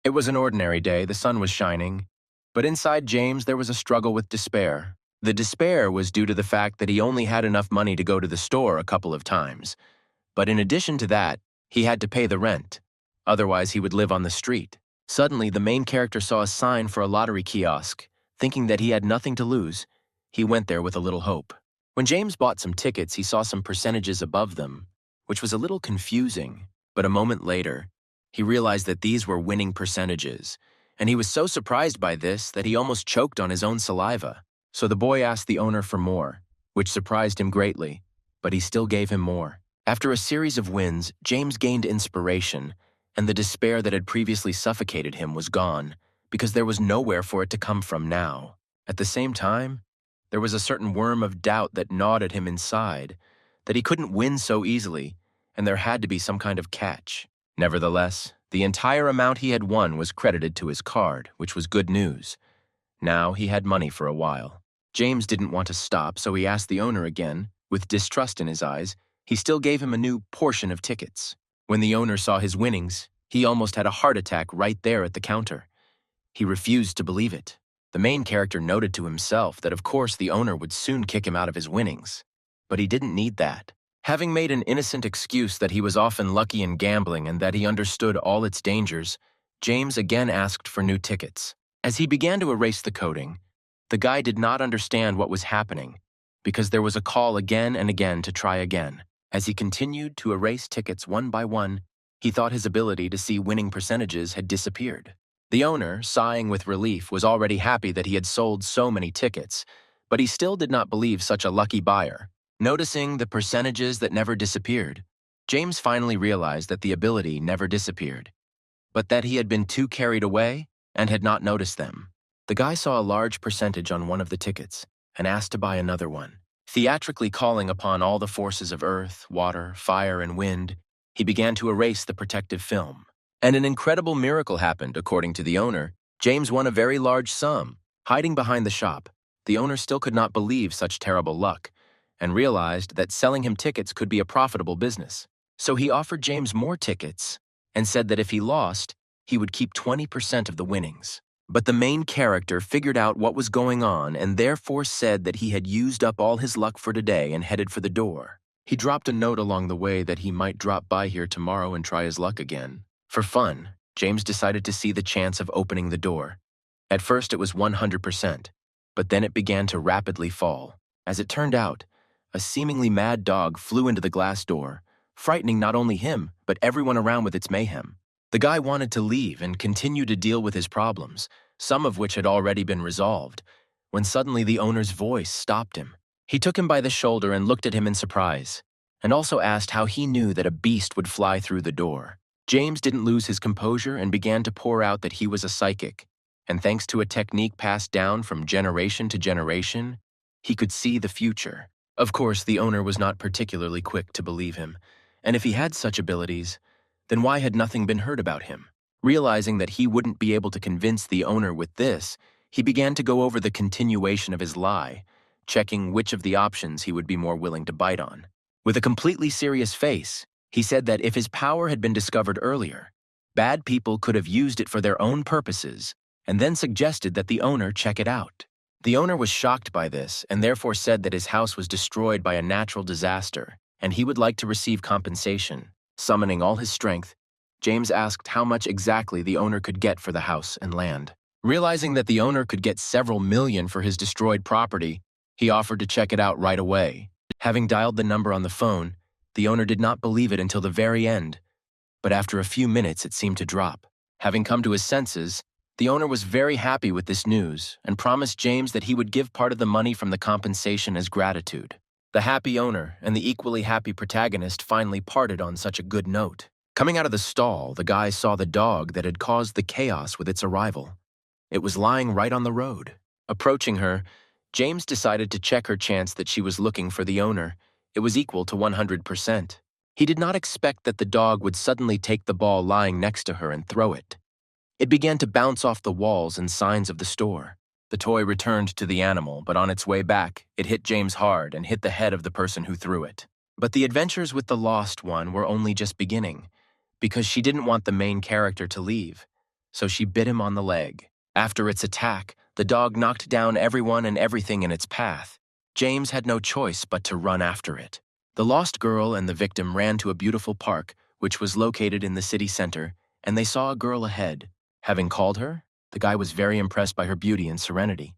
It was an ordinary day, the sun was shining, but inside James there was a struggle with despair. The despair was due to the fact that he only had enough money to go to the store a couple of times. But in addition to that, he had to pay the rent. Otherwise, he would live on the street. Suddenly, the main character saw a sign for a lottery kiosk. Thinking that he had nothing to lose, he went there with a little hope. When James bought some tickets, he saw some percentages above them, which was a little confusing. But a moment later, he realized that these were winning percentages, and he was so surprised by this that he almost choked on his own saliva. So the boy asked the owner for more, which surprised him greatly, but he still gave him more. After a series of wins, James gained inspiration, and the despair that had previously suffocated him was gone, because there was nowhere for it to come from now. At the same time, there was a certain worm of doubt that gnawed at him inside, that he couldn't win so easily, and there had to be some kind of catch. Nevertheless, the entire amount he had won was credited to his card, which was good news. Now he had money for a while. James didn't want to stop, so he asked the owner again. With distrust in his eyes, he still gave him a new portion of tickets. When the owner saw his winnings, he almost had a heart attack right there at the counter. He refused to believe it. The main character noted to himself that of course the owner would soon kick him out of his winnings. But he didn't need that. Having made an innocent excuse that he was often lucky in gambling and that he understood all its dangers, James again asked for new tickets. As he began to erase the coding, the guy did not understand what was happening, because there was a call again and again to try again. As he continued to erase tickets one by one, he thought his ability to see winning percentages had disappeared. The owner, sighing with relief, was already happy that he had sold so many tickets, but he still did not believe such a lucky buyer. Noticing the percentages that never disappeared, James finally realized that the ability never disappeared, but that he had been too carried away and had not noticed them. The guy saw a large percentage on one of the tickets and asked to buy another one. Theatrically calling upon all the forces of earth, water, fire, and wind, he began to erase the protective film. And an incredible miracle happened, according to the owner. James won a very large sum. Hiding behind the shop, the owner still could not believe such terrible luck, and realized that selling him tickets could be a profitable business. So he offered James more tickets and said that if he lost, he would keep 20% of the winnings. But the main character figured out what was going on and therefore said that he had used up all his luck for today and headed for the door. He dropped a note along the way that he might drop by here tomorrow and try his luck again. For fun, James decided to see the chance of opening the door. At first it was 100%, but then it began to rapidly fall. As it turned out, a seemingly mad dog flew into the glass door, frightening not only him, but everyone around with its mayhem. The guy wanted to leave and continue to deal with his problems, some of which had already been resolved, when suddenly the owner's voice stopped him. He took him by the shoulder and looked at him in surprise, and also asked how he knew that a beast would fly through the door. James didn't lose his composure and began to pour out that he was a psychic, and thanks to a technique passed down from generation to generation, he could see the future. Of course, the owner was not particularly quick to believe him, and if he had such abilities, then why had nothing been heard about him? Realizing that he wouldn't be able to convince the owner with this, he began to go over the continuation of his lie, checking which of the options he would be more willing to bite on. With a completely serious face, he said that if his power had been discovered earlier, bad people could have used it for their own purposes, and then suggested that the owner check it out. The owner was shocked by this and therefore said that his house was destroyed by a natural disaster, and he would like to receive compensation. Summoning all his strength, James asked how much exactly the owner could get for the house and land. Realizing that the owner could get several million for his destroyed property, he offered to check it out right away. Having dialed the number on the phone, the owner did not believe it until the very end, but after a few minutes it seemed to drop. Having come to his senses, the owner was very happy with this news and promised James that he would give part of the money from the compensation as gratitude. The happy owner and the equally happy protagonist finally parted on such a good note. Coming out of the stall, the guy saw the dog that had caused the chaos with its arrival. It was lying right on the road. Approaching her, James decided to check her chance that she was looking for the owner. It was equal to 100%. He did not expect that the dog would suddenly take the ball lying next to her and throw it. It began to bounce off the walls and signs of the store. The toy returned to the animal, but on its way back, it hit James hard and hit the head of the person who threw it. But the adventures with the lost one were only just beginning, because she didn't want the main character to leave. so she bit him on the leg. After its attack, the dog knocked down everyone and everything in its path. James had no choice but to run after it. The lost girl and the victim ran to a beautiful park, which was located in the city center, and they saw a girl ahead. Having called her, the guy was very impressed by her beauty and serenity.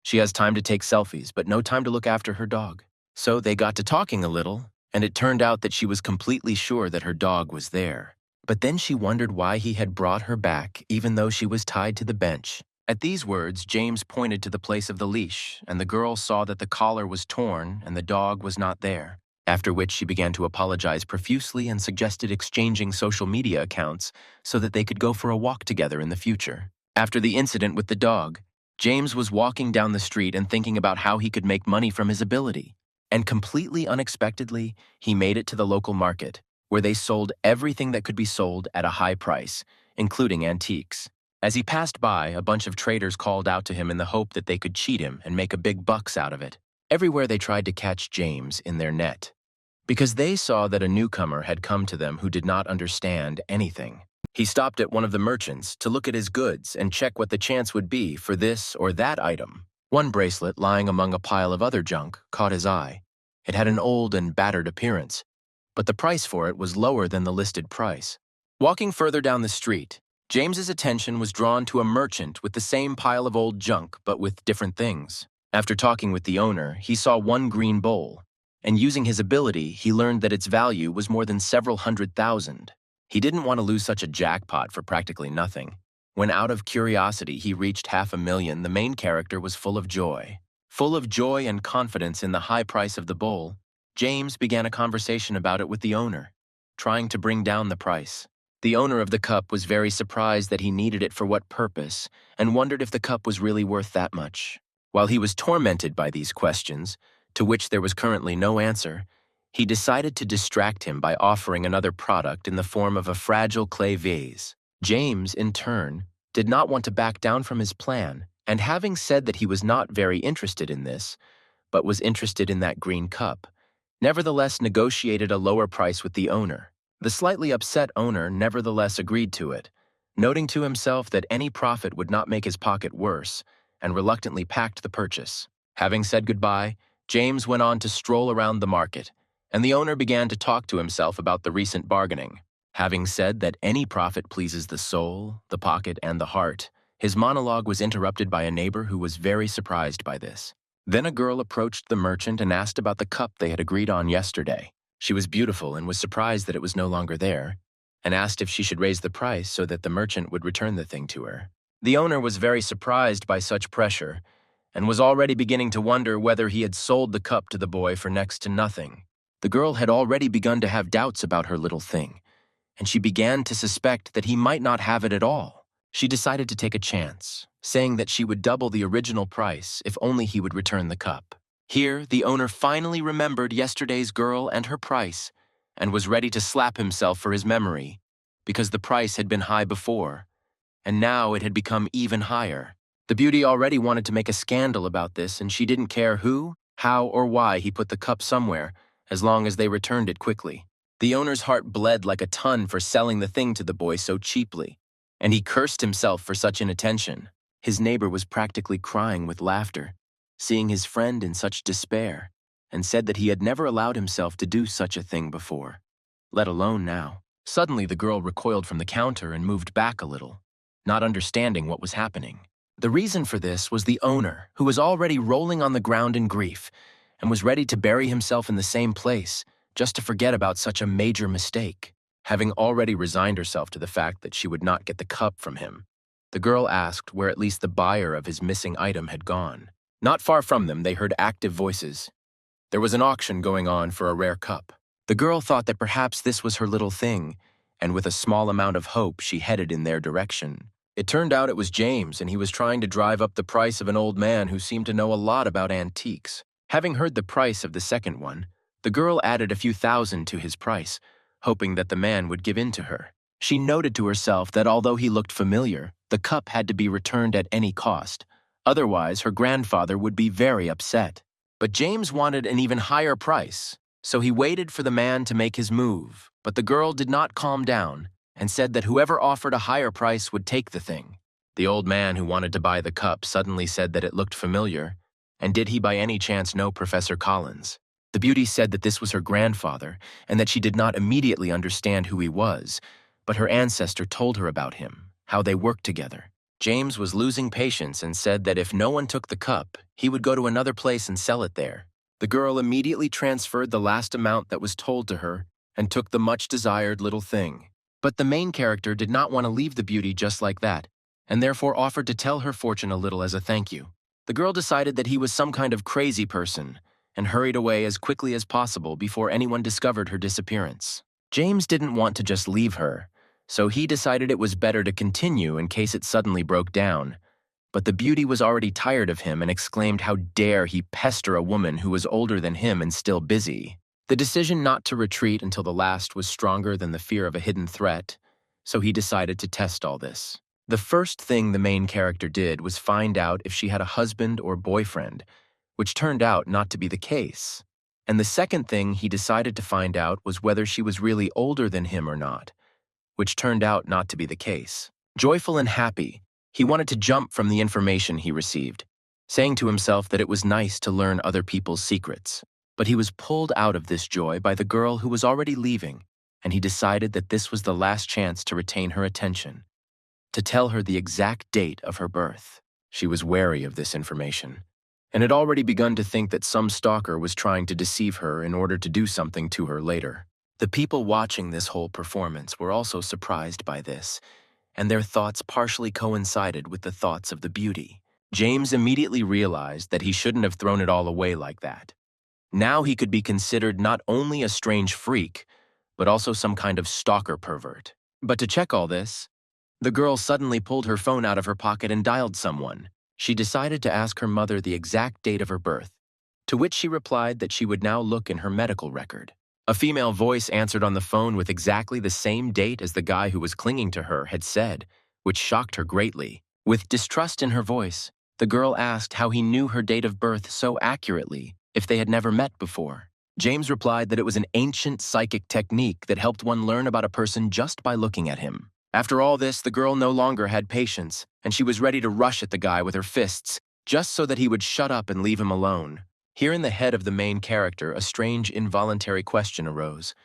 She has time to take selfies, but no time to look after her dog. So they got to talking a little, and it turned out that she was completely sure that her dog was there. But then she wondered why he had brought her back, even though she was tied to the bench. At these words, James pointed to the place of the leash, and the girl saw that the collar was torn and the dog was not there. After which she began to apologize profusely and suggested exchanging social media accounts so that they could go for a walk together in the future. After the incident with the dog, James was walking down the street and thinking about how he could make money from his ability. And completely unexpectedly, he made it to the local market, where they sold everything that could be sold at a high price, including antiques. As he passed by, a bunch of traders called out to him in the hope that they could cheat him and make a big bucks out of it. Everywhere they tried to catch James in their net, because they saw that a newcomer had come to them who did not understand anything. He stopped at one of the merchants to look at his goods and check what the chance would be for this or that item. One bracelet lying among a pile of other junk caught his eye. It had an old and battered appearance, but the price for it was lower than the listed price. Walking further down the street, James's attention was drawn to a merchant with the same pile of old junk but with different things. After talking with the owner, he saw one green bowl, and using his ability, he learned that its value was more than several $100,000. He didn't want to lose such a jackpot for practically nothing. When out of curiosity he reached $500,000, the main character was full of joy. Full of joy and confidence in the high price of the bowl, James began a conversation about it with the owner, trying to bring down the price. The owner of the cup was very surprised that he needed it for what purpose, and wondered if the cup was really worth that much. While he was tormented by these questions, to which there was currently no answer, he decided to distract him by offering another product in the form of a fragile clay vase. James, in turn, did not want to back down from his plan, and having said that he was not very interested in this, but was interested in that green cup, nevertheless negotiated a lower price with the owner. The slightly upset owner nevertheless agreed to it, noting to himself that any profit would not make his pocket worse, and reluctantly packed the purchase. Having said goodbye, James went on to stroll around the market, and the owner began to talk to himself about the recent bargaining. Having said that any profit pleases the soul, the pocket, and the heart, his monologue was interrupted by a neighbor who was very surprised by this. Then a girl approached the merchant and asked about the cup they had agreed on yesterday. She was beautiful and was surprised that it was no longer there, and asked if she should raise the price so that the merchant would return the thing to her. The owner was very surprised by such pressure, and was already beginning to wonder whether he had sold the cup to the boy for next to nothing. The girl had already begun to have doubts about her little thing, and she began to suspect that he might not have it at all. She decided to take a chance, saying that she would double the original price if only he would return the cup. Here, the owner finally remembered yesterday's girl and her price, and was ready to slap himself for his memory, because the price had been high before, and now it had become even higher. The beauty already wanted to make a scandal about this, and she didn't care who, how, or why he put the cup somewhere, as long as they returned it quickly. The owner's heart bled like a ton for selling the thing to the boy so cheaply, and he cursed himself for such inattention. His neighbor was practically crying with laughter, seeing his friend in such despair, and said that he had never allowed himself to do such a thing before, let alone now. Suddenly the girl recoiled from the counter and moved back a little, not understanding what was happening. The reason for this was the owner, who was already rolling on the ground in grief, and was ready to bury himself in the same place, just to forget about such a major mistake. Having already resigned herself to the fact that she would not get the cup from him, the girl asked where at least the buyer of his missing item had gone. Not far from them, they heard active voices. There was an auction going on for a rare cup. The girl thought that perhaps this was her little thing, and with a small amount of hope, she headed in their direction. It turned out it was James, and he was trying to drive up the price of an old man who seemed to know a lot about antiques. Having heard the price of the second one, the girl added a few thousand to his price, hoping that the man would give in to her. She noted to herself that although he looked familiar, the cup had to be returned at any cost. Otherwise, her grandfather would be very upset. But James wanted an even higher price, so he waited for the man to make his move. But the girl did not calm down, and said that whoever offered a higher price would take the thing. The old man who wanted to buy the cup suddenly said that it looked familiar, and did he by any chance know Professor Collins? The beauty said that this was her grandfather, and that she did not immediately understand who he was, but her ancestor told her about him, how they worked together. James was losing patience and said that if no one took the cup, he would go to another place and sell it there. The girl immediately transferred the last amount that was told to her and took the much-desired little thing. But the main character did not want to leave the beauty just like that, and therefore offered to tell her fortune a little as a thank you. The girl decided that he was some kind of crazy person and hurried away as quickly as possible before anyone discovered her disappearance. James didn't want to just leave her, so he decided it was better to continue in case it suddenly broke down. But the beauty was already tired of him and exclaimed how dare he pester a woman who was older than him and still busy. The decision not to retreat until the last was stronger than the fear of a hidden threat, so he decided to test all this. The first thing the main character did was find out if she had a husband or boyfriend, which turned out not to be the case. And the second thing he decided to find out was whether she was really older than him or not, which turned out not to be the case. Joyful and happy, he wanted to jump from the information he received, saying to himself that it was nice to learn other people's secrets. But he was pulled out of this joy by the girl who was already leaving, and he decided that this was the last chance to retain her attention, to tell her the exact date of her birth. She was wary of this information, and had already begun to think that some stalker was trying to deceive her in order to do something to her later. The people watching this whole performance were also surprised by this, and their thoughts partially coincided with the thoughts of the beauty. James immediately realized that he shouldn't have thrown it all away like that. Now he could be considered not only a strange freak, but also some kind of stalker pervert. But to check all this, the girl suddenly pulled her phone out of her pocket and dialed someone. She decided to ask her mother the exact date of her birth, to which she replied that she would now look in her medical record. A female voice answered on the phone with exactly the same date as the guy who was clinging to her had said, which shocked her greatly. With distrust in her voice, the girl asked how he knew her date of birth so accurately if they had never met before. James replied that it was an ancient psychic technique that helped one learn about a person just by looking at him. After all this, the girl no longer had patience, and she was ready to rush at the guy with her fists, just so that he would shut up and leave him alone. Here in the head of the main character, a strange, involuntary question arose.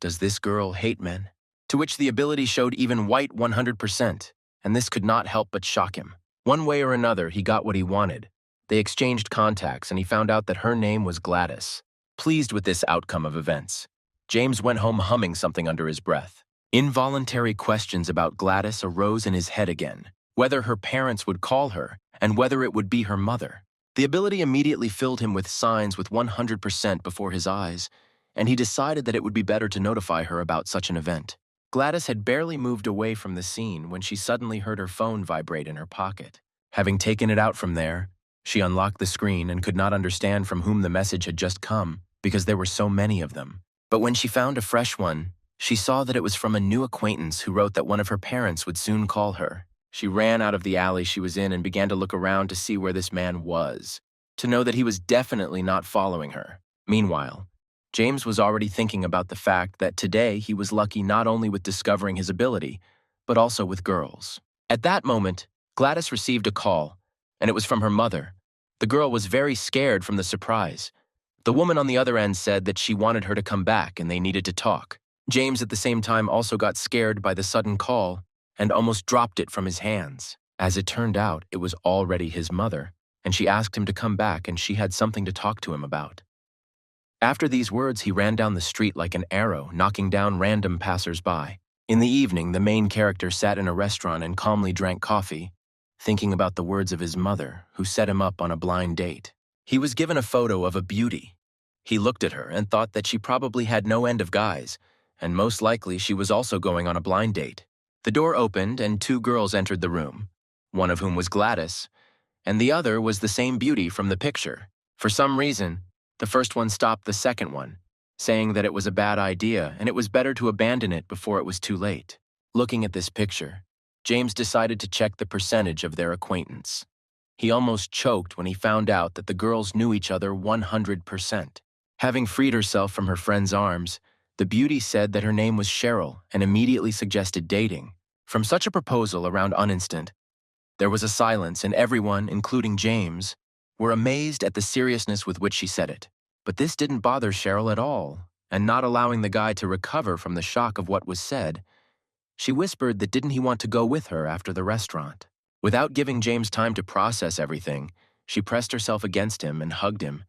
Does this girl hate men? To which the ability showed even white 100%, and this could not help but shock him. One way or another, he got what he wanted. They exchanged contacts, and he found out that her name was Gladys. Pleased with this outcome of events, James went home humming something under his breath. Involuntary questions about Gladys arose in his head again, whether her parents would call her, and whether it would be her mother. The ability immediately filled him with signs with 100% before his eyes, and he decided that it would be better to notify her about such an event. Gladys had barely moved away from the scene when she suddenly heard her phone vibrate in her pocket. Having taken it out from there, she unlocked the screen and could not understand from whom the message had just come, because there were so many of them. But when she found a fresh one, she saw that it was from a new acquaintance who wrote that one of her parents would soon call her. She ran out of the alley she was in and began to look around to see where this man was, to know that he was definitely not following her. Meanwhile, James was already thinking about the fact that today he was lucky not only with discovering his ability, but also with girls. At that moment, Gladys received a call, and it was from her mother. The girl was very scared from the surprise. The woman on the other end said that she wanted her to come back and they needed to talk. James at the same time also got scared by the sudden call and almost dropped it from his hands. As it turned out, it was already his mother, and she asked him to come back and she had something to talk to him about. After these words, he ran down the street like an arrow, knocking down random passers-by. In the evening, the main character sat in a restaurant and calmly drank coffee, thinking about the words of his mother, who set him up on a blind date. He was given a photo of a beauty. He looked at her and thought that she probably had no end of guys, and most likely she was also going on a blind date. The door opened and two girls entered the room, one of whom was Gladys, and the other was the same beauty from the picture. For some reason, the first one stopped the second one, saying that it was a bad idea and it was better to abandon it before it was too late. Looking at this picture, James decided to check the percentage of their acquaintance. He almost choked when he found out that the girls knew each other 100%. Having freed herself from her friend's arms, The beauty said that her name was Cheryl and immediately suggested dating. From such a proposal around an instant, there was a silence, and everyone, including James, were amazed at the seriousness with which she said it. But this didn't bother Cheryl at all, and not allowing the guy to recover from the shock of what was said, she whispered that didn't he want to go with her after the restaurant. Without giving James time to process everything, she pressed herself against him and hugged him,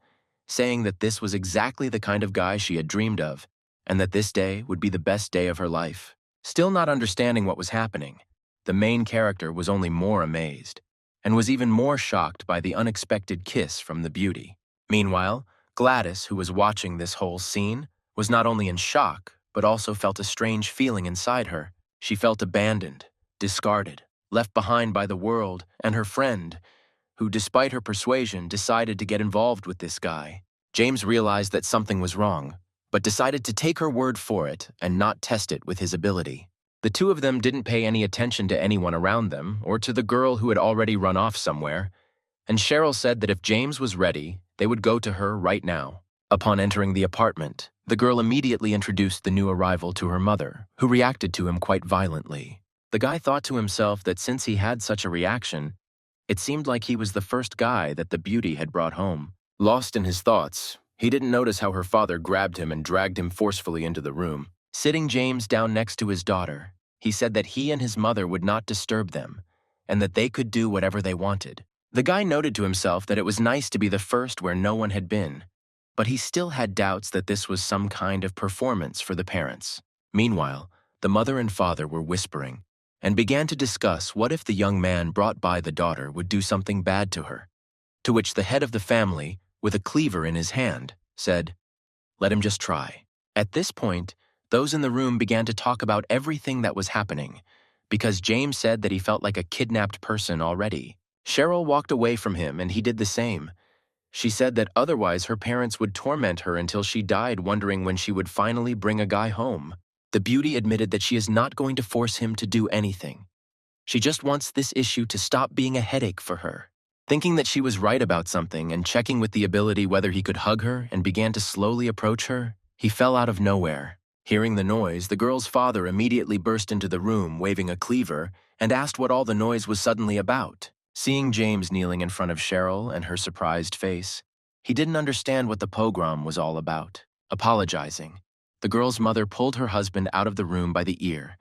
saying that this was exactly the kind of guy she had dreamed of, and that this day would be the best day of her life. Still not understanding what was happening, the main character was only more amazed, and was even more shocked by the unexpected kiss from the beauty. Meanwhile, Gladys, who was watching this whole scene, was not only in shock, but also felt a strange feeling inside her. She felt abandoned, discarded, left behind by the world and her friend, who, despite her persuasion, decided to get involved with this guy. James realized that something was wrong, but decided to take her word for it and not test it with his ability. The two of them didn't pay any attention to anyone around them or to the girl who had already run off somewhere, and Cheryl said that if James was ready, they would go to her right now. Upon entering the apartment, the girl immediately introduced the new arrival to her mother, who reacted to him quite violently. The guy thought to himself that since he had such a reaction, it seemed like he was the first guy that the beauty had brought home. Lost in his thoughts, he didn't notice how her father grabbed him and dragged him forcefully into the room. Sitting James down next to his daughter, he said that he and his mother would not disturb them, and that they could do whatever they wanted. The guy noted to himself that it was nice to be the first where no one had been, but he still had doubts that this was some kind of performance for the parents. Meanwhile, the mother and father were whispering, and began to discuss what if the young man brought by the daughter would do something bad to her, to which the head of the family, with a cleaver in his hand, said, "Let him just try." At this point, those in the room began to talk about everything that was happening, because James said that he felt like a kidnapped person already. Cheryl walked away from him, and he did the same. She said that otherwise her parents would torment her until she died, wondering when she would finally bring a guy home. The beauty admitted that she is not going to force him to do anything. She just wants this issue to stop being a headache for her. Thinking that she was right about something and checking with the ability whether he could hug her and began to slowly approach her, he fell out of nowhere. Hearing the noise, the girl's father immediately burst into the room waving a cleaver and asked what all the noise was suddenly about. Seeing James kneeling in front of Cheryl and her surprised face, he didn't understand what the pogrom was all about. Apologizing, the girl's mother pulled her husband out of the room by the ear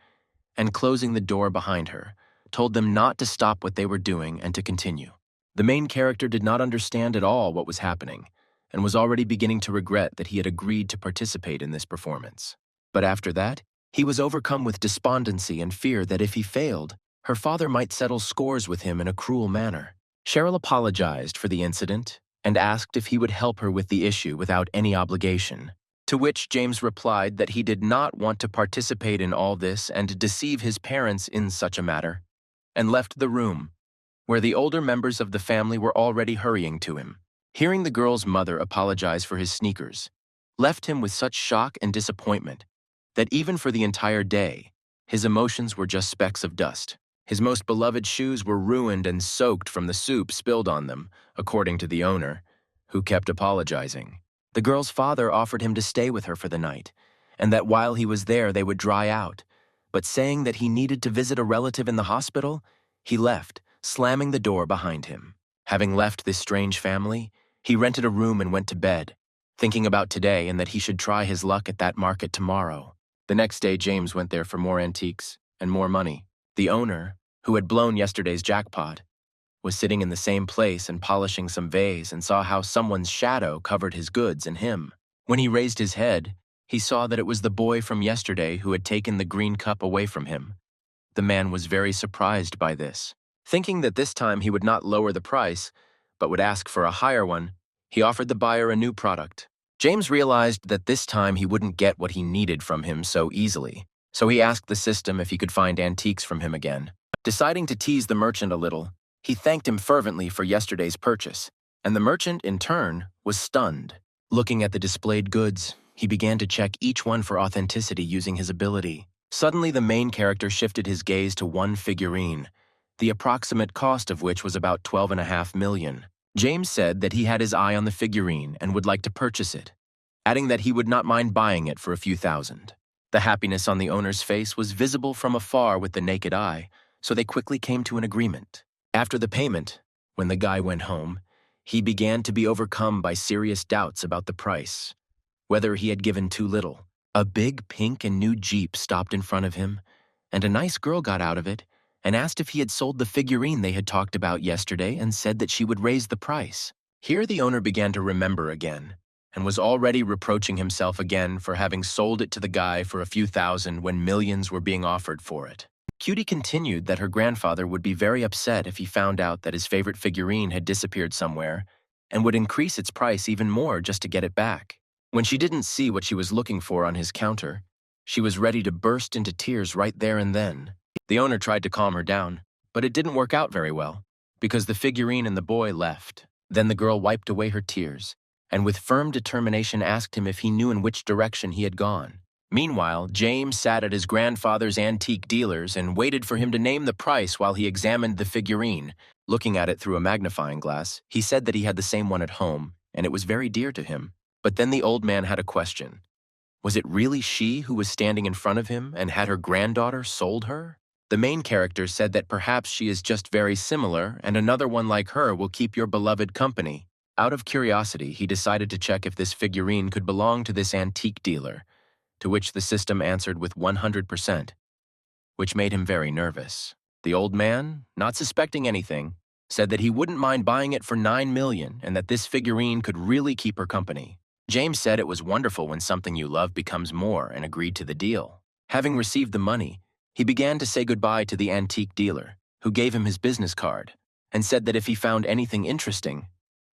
and, closing the door behind her, told them not to stop what they were doing and to continue. The main character did not understand at all what was happening and was already beginning to regret that he had agreed to participate in this performance. But after that, he was overcome with despondency and fear that if he failed, her father might settle scores with him in a cruel manner. Cheryl apologized for the incident and asked if he would help her with the issue without any obligation, to which James replied that he did not want to participate in all this and deceive his parents in such a matter, and left the room, where the older members of the family were already hurrying to him. Hearing the girl's mother apologize for his sneakers left him with such shock and disappointment that even for the entire day, his emotions were just specks of dust. His most beloved shoes were ruined and soaked from the soup spilled on them, according to the owner, who kept apologizing. The girl's father offered him to stay with her for the night, and that while he was there they would dry out, but saying that he needed to visit a relative in the hospital, he left, slamming the door behind him. Having left this strange family, he rented a room and went to bed, thinking about today and that he should try his luck at that market tomorrow. The next day, James went there for more antiques and more money. The owner, who had blown yesterday's jackpot, was sitting in the same place and polishing some vase and saw how someone's shadow covered his goods and him. When he raised his head, he saw that it was the boy from yesterday who had taken the green cup away from him. The man was very surprised by this. Thinking that this time he would not lower the price, but would ask for a higher one, he offered the buyer a new product. James realized that this time he wouldn't get what he needed from him so easily, so he asked the system if he could find antiques from him again. Deciding to tease the merchant a little, he thanked him fervently for yesterday's purchase, and the merchant, in turn, was stunned. Looking at the displayed goods, he began to check each one for authenticity using his ability. Suddenly, the main character shifted his gaze to one figurine, the approximate cost of which was about 12.5 million. James said that he had his eye on the figurine and would like to purchase it, adding that he would not mind buying it for a few thousand. The happiness on the owner's face was visible from afar with the naked eye, so they quickly came to an agreement. After the payment, when the guy went home, he began to be overcome by serious doubts about the price, whether he had given too little. A big pink and new Jeep stopped in front of him, and a nice girl got out of it and asked if he had sold the figurine they had talked about yesterday and said that she would raise the price. Here the owner began to remember again, and was already reproaching himself again for having sold it to the guy for a few thousand when millions were being offered for it. Cutie continued that her grandfather would be very upset if he found out that his favorite figurine had disappeared somewhere and would increase its price even more just to get it back. When she didn't see what she was looking for on his counter, she was ready to burst into tears right there and then. The owner tried to calm her down, but it didn't work out very well, because the figurine and the boy left. Then the girl wiped away her tears, and with firm determination asked him if he knew in which direction he had gone. Meanwhile, James sat at his grandfather's antique dealer's and waited for him to name the price while he examined the figurine. Looking at it through a magnifying glass, he said that he had the same one at home, and it was very dear to him. But then the old man had a question. Was it really she who was standing in front of him, and had her granddaughter sold her? The main character said that perhaps she is just very similar, and another one like her will keep your beloved company. Out of curiosity, he decided to check if this figurine could belong to this antique dealer, to which the system answered with 100%, which made him very nervous. The old man, not suspecting anything, said that he wouldn't mind buying it for $9 million and that this figurine could really keep her company. James said it was wonderful when something you love becomes more and agreed to the deal. Having received the money, he began to say goodbye to the antique dealer, who gave him his business card and said that if he found anything interesting,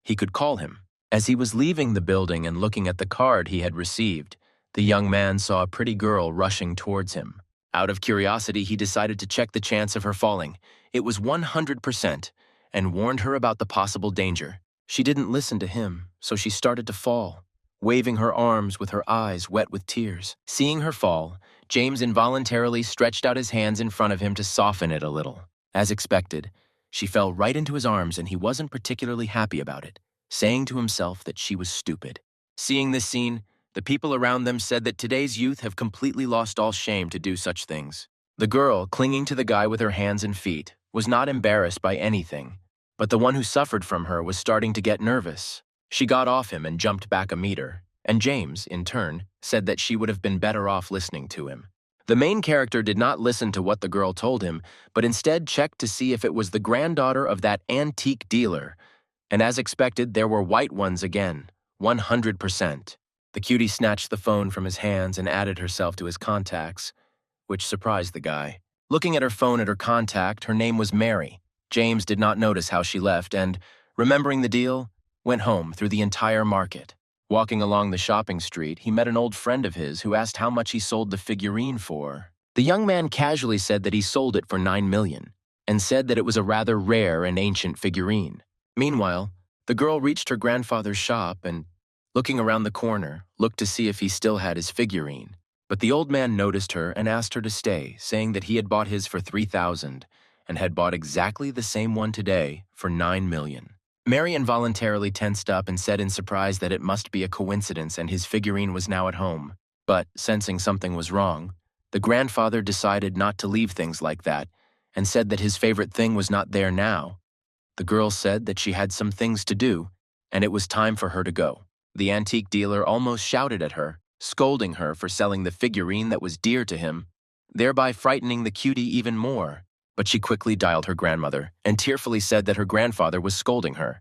he could call him. As he was leaving the building and looking at the card he had received, the young man saw a pretty girl rushing towards him. Out of curiosity, he decided to check the chance of her falling. It was 100%, and warned her about the possible danger. She didn't listen to him, so she started to fall, waving her arms with her eyes wet with tears. Seeing her fall, James involuntarily stretched out his hands in front of him to soften it a little. As expected, she fell right into his arms and he wasn't particularly happy about it, saying to himself that she was stupid. Seeing this scene, the people around them said that today's youth have completely lost all shame to do such things. The girl, clinging to the guy with her hands and feet, was not embarrassed by anything, but the one who suffered from her was starting to get nervous. She got off him and jumped back a meter, and James, in turn, said that she would have been better off listening to him. The main character did not listen to what the girl told him, but instead checked to see if it was the granddaughter of that antique dealer, and as expected, there were white ones again, 100%. The cutie snatched the phone from his hands and added herself to his contacts, which surprised the guy. Looking at her phone at her contact, her name was Mary. James did not notice how she left and, remembering the deal, went home through the entire market. Walking along the shopping street, he met an old friend of his who asked how much he sold the figurine for. The young man casually said that he sold it for $9 million, and said that it was a rather rare and ancient figurine. Meanwhile, the girl reached her grandfather's shop and, looking around the corner, looked to see if he still had his figurine. But the old man noticed her and asked her to stay, saying that he had bought his for $3,000 and had bought exactly the same one today for $9 million. Mary involuntarily tensed up and said in surprise that it must be a coincidence and his figurine was now at home. But, sensing something was wrong, the grandfather decided not to leave things like that and said that his favorite thing was not there now. The girl said that she had some things to do, and it was time for her to go. The antique dealer almost shouted at her, scolding her for selling the figurine that was dear to him, thereby frightening the cutie even more. But she quickly dialed her grandmother and tearfully said that her grandfather was scolding her,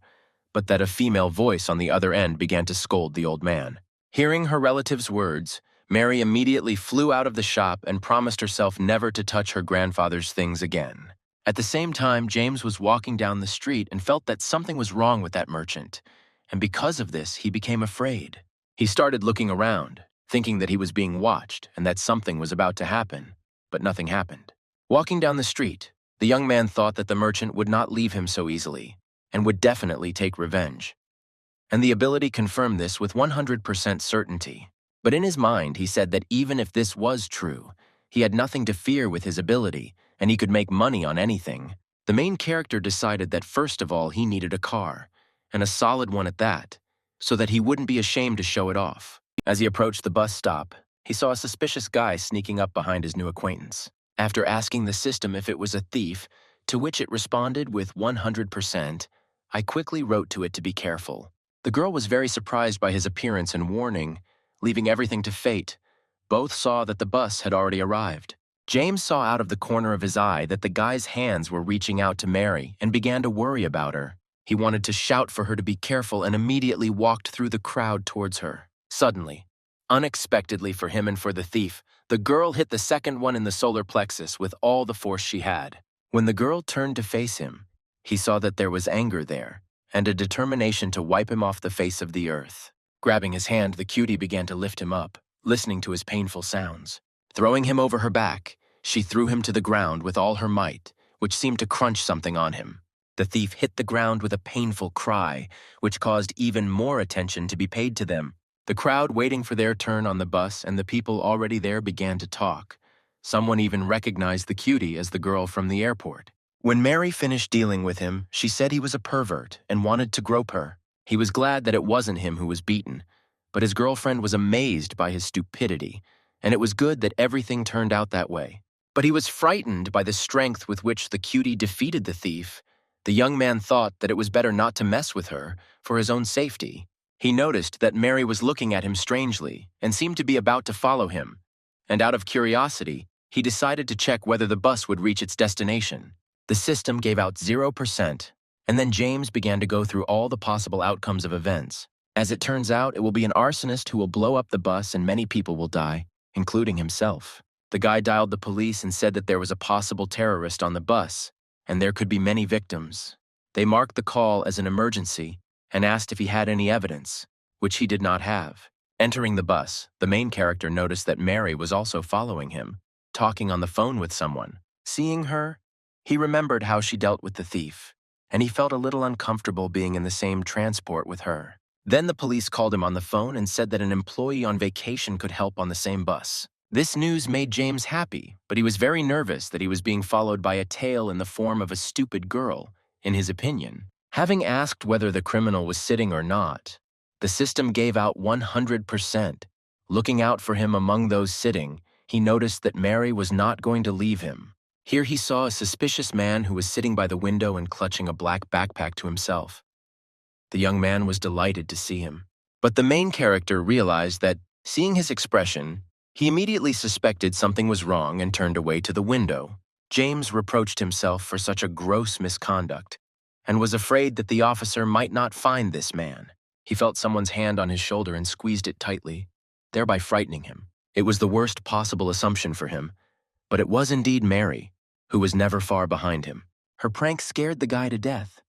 but that a female voice on the other end began to scold the old man. Hearing her relative's words, Mary immediately flew out of the shop and promised herself never to touch her grandfather's things again. At the same time, James was walking down the street and felt that something was wrong with that merchant, and because of this, he became afraid. He started looking around, thinking that he was being watched and that something was about to happen, but nothing happened. Walking down the street, the young man thought that the merchant would not leave him so easily and would definitely take revenge. And the ability confirmed this with 100% certainty. But in his mind, he said that even if this was true, he had nothing to fear with his ability, and he could make money on anything. The main character decided that first of all he needed a car, and a solid one at that, so that he wouldn't be ashamed to show it off. As he approached the bus stop, he saw a suspicious guy sneaking up behind his new acquaintance. After asking the system if it was a thief, to which it responded with 100%, I quickly wrote to it to be careful. The girl was very surprised by his appearance and warning, leaving everything to fate. Both saw that the bus had already arrived. James saw out of the corner of his eye that the guy's hands were reaching out to Mary and began to worry about her. He wanted to shout for her to be careful and immediately walked through the crowd towards her. Suddenly, unexpectedly for him and for the thief, the girl hit the second one in the solar plexus with all the force she had. When the girl turned to face him, he saw that there was anger there and a determination to wipe him off the face of the earth. Grabbing his hand, the cutie began to lift him up, listening to his painful sounds. Throwing him over her back, she threw him to the ground with all her might, which seemed to crunch something on him. The thief hit the ground with a painful cry, which caused even more attention to be paid to them. The crowd waiting for their turn on the bus and the people already there began to talk. Someone even recognized the cutie as the girl from the airport. When Mary finished dealing with him, she said he was a pervert and wanted to grope her. He was glad that it wasn't him who was beaten, but his girlfriend was amazed by his stupidity, and it was good that everything turned out that way. But he was frightened by the strength with which the cutie defeated the thief. The young man thought that it was better not to mess with her for his own safety. He noticed that Mary was looking at him strangely and seemed to be about to follow him, and out of curiosity, he decided to check whether the bus would reach its destination. The system gave out 0%, and then James began to go through all the possible outcomes of events. As it turns out, it will be an arsonist who will blow up the bus and many people will die, including himself. The guy dialed the police and said that there was a possible terrorist on the bus, and there could be many victims. They marked the call as an emergency and asked if he had any evidence, which he did not have. Entering the bus, the main character noticed that Mary was also following him, talking on the phone with someone. Seeing her, he remembered how she dealt with the thief, and he felt a little uncomfortable being in the same transport with her. Then the police called him on the phone and said that an employee on vacation could help on the same bus. This news made James happy, but he was very nervous that he was being followed by a tail in the form of a stupid girl, in his opinion. Having asked whether the criminal was sitting or not, the system gave out 100%. Looking out for him among those sitting, he noticed that Mary was not going to leave him. Here he saw a suspicious man who was sitting by the window and clutching a black backpack to himself. The young man was delighted to see him. But the main character realized that, seeing his expression, he immediately suspected something was wrong and turned away to the window. James reproached himself for such a gross misconduct and was afraid that the officer might not find this man. He felt someone's hand on his shoulder and squeezed it tightly, thereby frightening him. It was the worst possible assumption for him, but it was indeed Mary, who was never far behind him. Her prank scared the guy to death,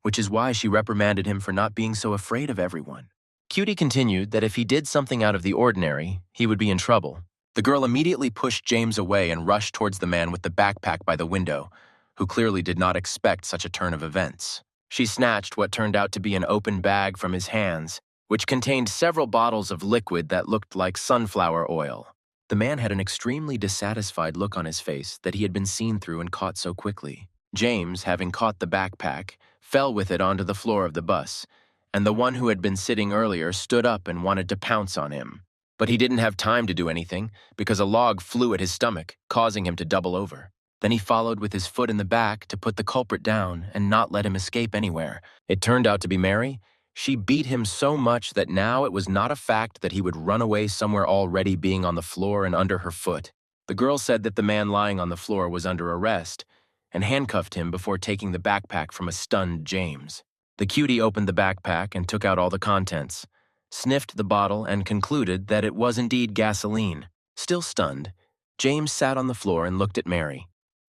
which is why she reprimanded him for not being so afraid of everyone. Cutie continued that if he did something out of the ordinary, he would be in trouble. The girl immediately pushed James away and rushed towards the man with the backpack by the window, who clearly did not expect such a turn of events. She snatched what turned out to be an open bag from his hands, which contained several bottles of liquid that looked like sunflower oil. The man had an extremely dissatisfied look on his face that he had been seen through and caught so quickly. James, having caught the backpack, fell with it onto the floor of the bus, and the one who had been sitting earlier stood up and wanted to pounce on him. But he didn't have time to do anything because a log flew at his stomach, causing him to double over. Then he followed with his foot in the back to put the culprit down and not let him escape anywhere. It turned out to be Mary. She beat him so much that now it was not a fact that he would run away somewhere already being on the floor and under her foot. The girl said that the man lying on the floor was under arrest and handcuffed him before taking the backpack from a stunned James. The cutie opened the backpack and took out all the contents, sniffed the bottle, and concluded that it was indeed gasoline. Still stunned, James sat on the floor and looked at Mary,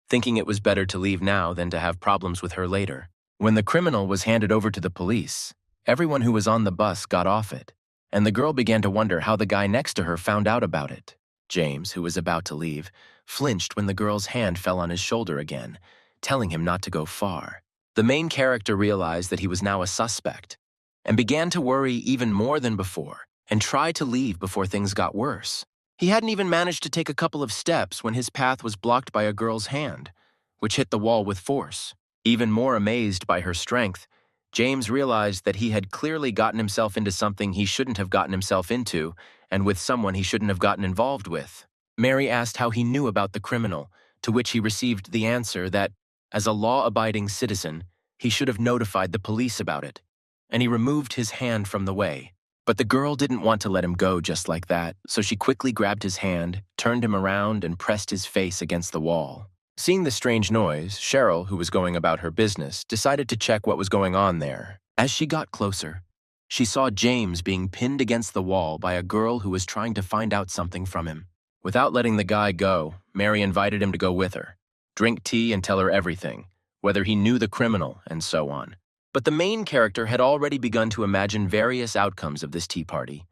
thinking it was better to leave now than to have problems with her later. When the criminal was handed over to the police, everyone who was on the bus got off it, and the girl began to wonder how the guy next to her found out about it. James, who was about to leave, flinched when the girl's hand fell on his shoulder again, telling him not to go far. The main character realized that he was now a suspect and began to worry even more than before and tried to leave before things got worse. He hadn't even managed to take a couple of steps when his path was blocked by a girl's hand, which hit the wall with force. Even more amazed by her strength, James realized that he had clearly gotten himself into something he shouldn't have gotten himself into, and with someone he shouldn't have gotten involved with. Mary asked how he knew about the criminal, to which he received the answer that, as a law-abiding citizen, he should have notified the police about it, and he removed his hand from the way. But the girl didn't want to let him go just like that, so she quickly grabbed his hand, turned him around, and pressed his face against the wall. Seeing the strange noise, Cheryl, who was going about her business, decided to check what was going on there. As she got closer, she saw James being pinned against the wall by a girl who was trying to find out something from him. Without letting the guy go, Mary invited him to go with her, drink tea and tell her everything, whether he knew the criminal, and so on. But the main character had already begun to imagine various outcomes of this tea party,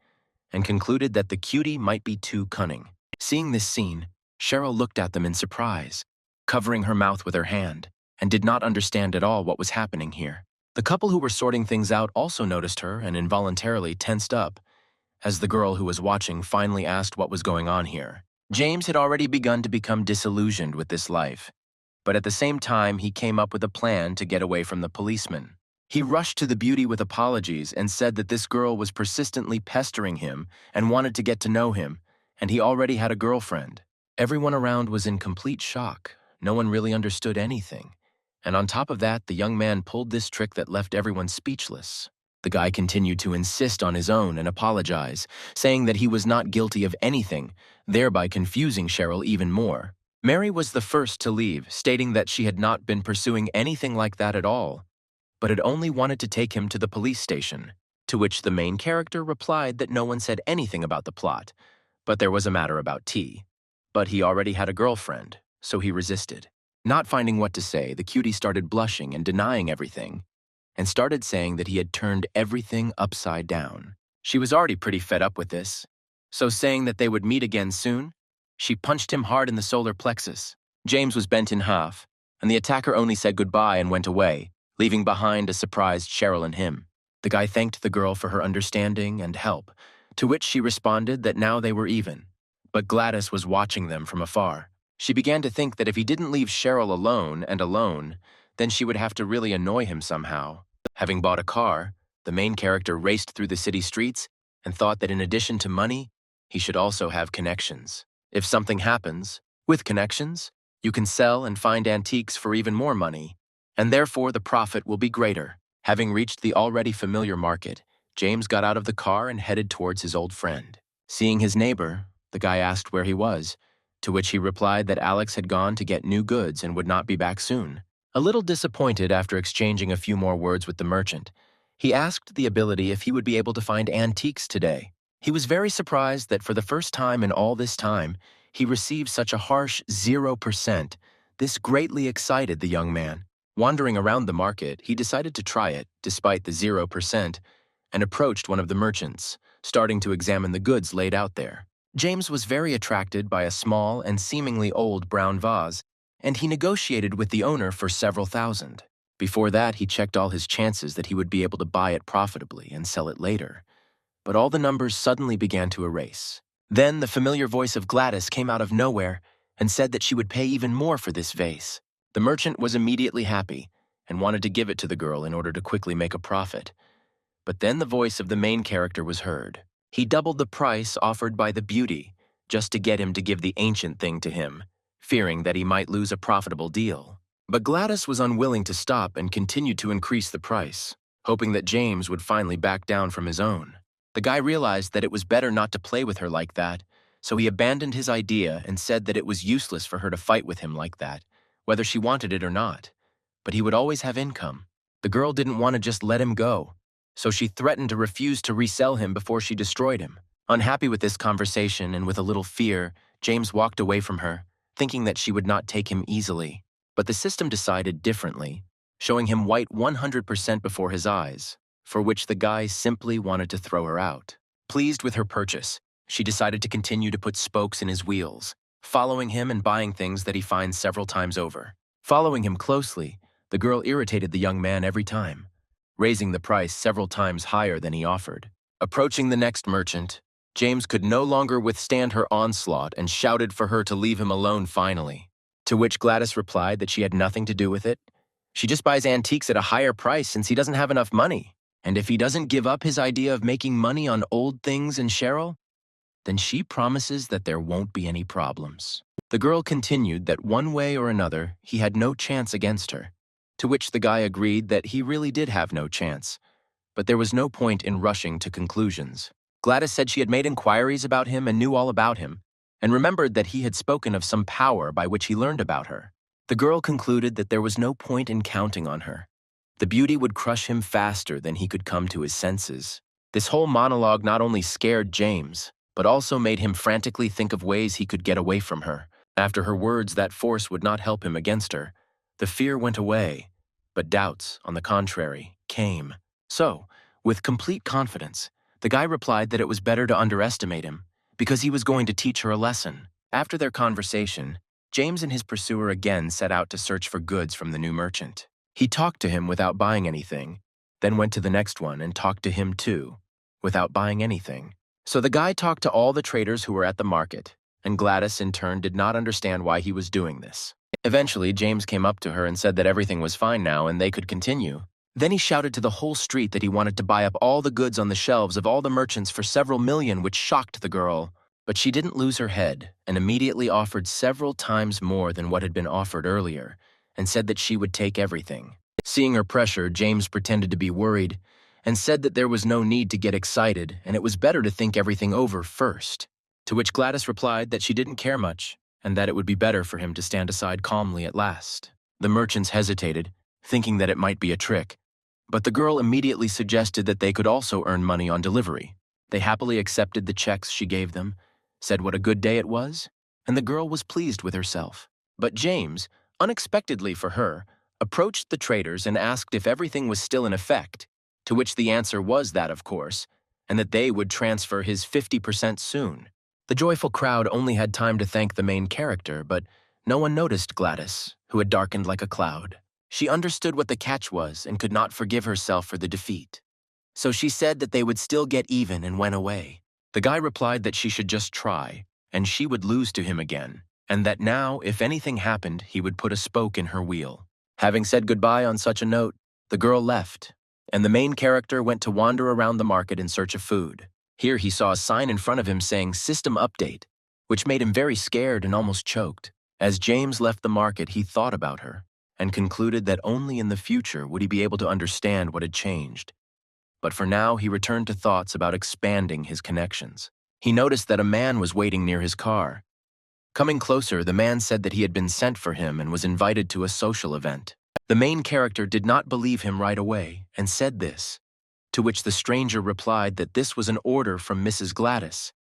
and concluded that the cutie might be too cunning. Seeing this scene, Cheryl looked at them in surprise, covering her mouth with her hand, and did not understand at all what was happening here. The couple who were sorting things out also noticed her and involuntarily tensed up, as the girl who was watching finally asked what was going on here. James had already begun to become disillusioned with this life, but at the same time he came up with a plan to get away from the policeman. He rushed to the beauty with apologies and said that this girl was persistently pestering him and wanted to get to know him, and he already had a girlfriend. Everyone around was in complete shock. No one really understood anything. And on top of that, the young man pulled this trick that left everyone speechless. The guy continued to insist on his own and apologize, saying that he was not guilty of anything, thereby confusing Cheryl even more. Mary was the first to leave, stating that she had not been pursuing anything like that at all, but had only wanted to take him to the police station, to which the main character replied that no one said anything about the plot, but there was a matter about tea. But he already had a girlfriend, so he resisted. Not finding what to say, the cutie started blushing and denying everything, and started saying that he had turned everything upside down. She was already pretty fed up with this, so saying that they would meet again soon, she punched him hard in the solar plexus. James was bent in half, and the attacker only said goodbye and went away, leaving behind a surprised Cheryl and him. The guy thanked the girl for her understanding and help, to which she responded that now they were even. But Gladys was watching them from afar. She began to think that if he didn't leave Cheryl alone, then she would have to really annoy him somehow. Having bought a car, the main character raced through the city streets and thought that in addition to money, he should also have connections. If something happens, with connections, you can sell and find antiques for even more money, and therefore the profit will be greater. Having reached the already familiar market, James got out of the car and headed towards his old friend. Seeing his neighbor, the guy asked where he was, to which he replied that Alex had gone to get new goods and would not be back soon. A little disappointed after exchanging a few more words with the merchant, he asked the ability if he would be able to find antiques today. He was very surprised that for the first time in all this time, he received such a harsh 0%. This greatly excited the young man. Wandering around the market, he decided to try it, despite the 0%, and approached one of the merchants, starting to examine the goods laid out there. James was very attracted by a small and seemingly old brown vase, and he negotiated with the owner for several thousand. Before that, he checked all his chances that he would be able to buy it profitably and sell it later. But all the numbers suddenly began to erase. Then the familiar voice of Gladys came out of nowhere and said that she would pay even more for this vase. The merchant was immediately happy and wanted to give it to the girl in order to quickly make a profit. But then the voice of the main character was heard. He doubled the price offered by the beauty just to get him to give the ancient thing to him, fearing that he might lose a profitable deal. But Gladys was unwilling to stop and continued to increase the price, hoping that James would finally back down from his own. The guy realized that it was better not to play with her like that, so he abandoned his idea and said that it was useless for her to fight with him like that, whether she wanted it or not. But he would always have income. The girl didn't want to just let him go, so she threatened to refuse to resell him before she destroyed him. Unhappy with this conversation and with a little fear, James walked away from her, thinking that she would not take him easily. But the system decided differently, showing him white 100% before his eyes, for which the guy simply wanted to throw her out. Pleased with her purchase, she decided to continue to put spokes in his wheels, following him and buying things that he finds several times over. Following him closely, the girl irritated the young man every time, raising the price several times higher than he offered. Approaching the next merchant, James could no longer withstand her onslaught and shouted for her to leave him alone finally, to which Gladys replied that she had nothing to do with it, She just buys antiques at a higher price since he doesn't have enough money. And if he doesn't give up his idea of making money on old things and Cheryl, then she promises that there won't be any problems. The girl continued that one way or another, he had no chance against her, to which the guy agreed that he really did have no chance, but there was no point in rushing to conclusions. Gladys said she had made inquiries about him and knew all about him, and remembered that he had spoken of some power by which he learned about her. The girl concluded that there was no point in counting on her. The beauty would crush him faster than he could come to his senses. This whole monologue not only scared James, but also made him frantically think of ways he could get away from her. After her words, that force would not help him against her. The fear went away, but doubts, on the contrary, came. So, with complete confidence, the guy replied that it was better to underestimate him, because he was going to teach her a lesson. After their conversation, James and his pursuer again set out to search for goods from the new merchant. He talked to him without buying anything, then went to the next one and talked to him too, without buying anything. So the guy talked to all the traders who were at the market, and Gladys in turn did not understand why he was doing this. Eventually, James came up to her and said that everything was fine now and they could continue. Then he shouted to the whole street that he wanted to buy up all the goods on the shelves of all the merchants for several million, which shocked the girl. But she didn't lose her head and immediately offered several times more than what had been offered earlier, and said that she would take everything. Seeing her pressure, James pretended to be worried and said that there was no need to get excited and it was better to think everything over first. To which Gladys replied that she didn't care much and that it would be better for him to stand aside calmly at last. The merchants hesitated, thinking that it might be a trick, but the girl immediately suggested that they could also earn money on delivery. They happily accepted the checks she gave them, said what a good day it was, and the girl was pleased with herself. But James, unexpectedly for her, approached the traders and asked if everything was still in effect, to which the answer was that, of course, and that they would transfer his 50% soon. The joyful crowd only had time to thank the main character, but no one noticed Gladys, who had darkened like a cloud. She understood what the catch was and could not forgive herself for the defeat. So she said that they would still get even and went away. The guy replied that she should just try, and she would lose to him again, and that now, if anything happened, he would put a spoke in her wheel. Having said goodbye on such a note, the girl left, and the main character went to wander around the market in search of food. Here he saw a sign in front of him saying "System Update," which made him very scared and almost choked. As James left the market, he thought about her and concluded that only in the future would he be able to understand what had changed. But for now, he returned to thoughts about expanding his connections. He noticed that a man was waiting near his car. Coming closer, the man said that he had been sent for him and was invited to a social event. The main character did not believe him right away and said this, to which the stranger replied that this was an order from Mrs. Gladys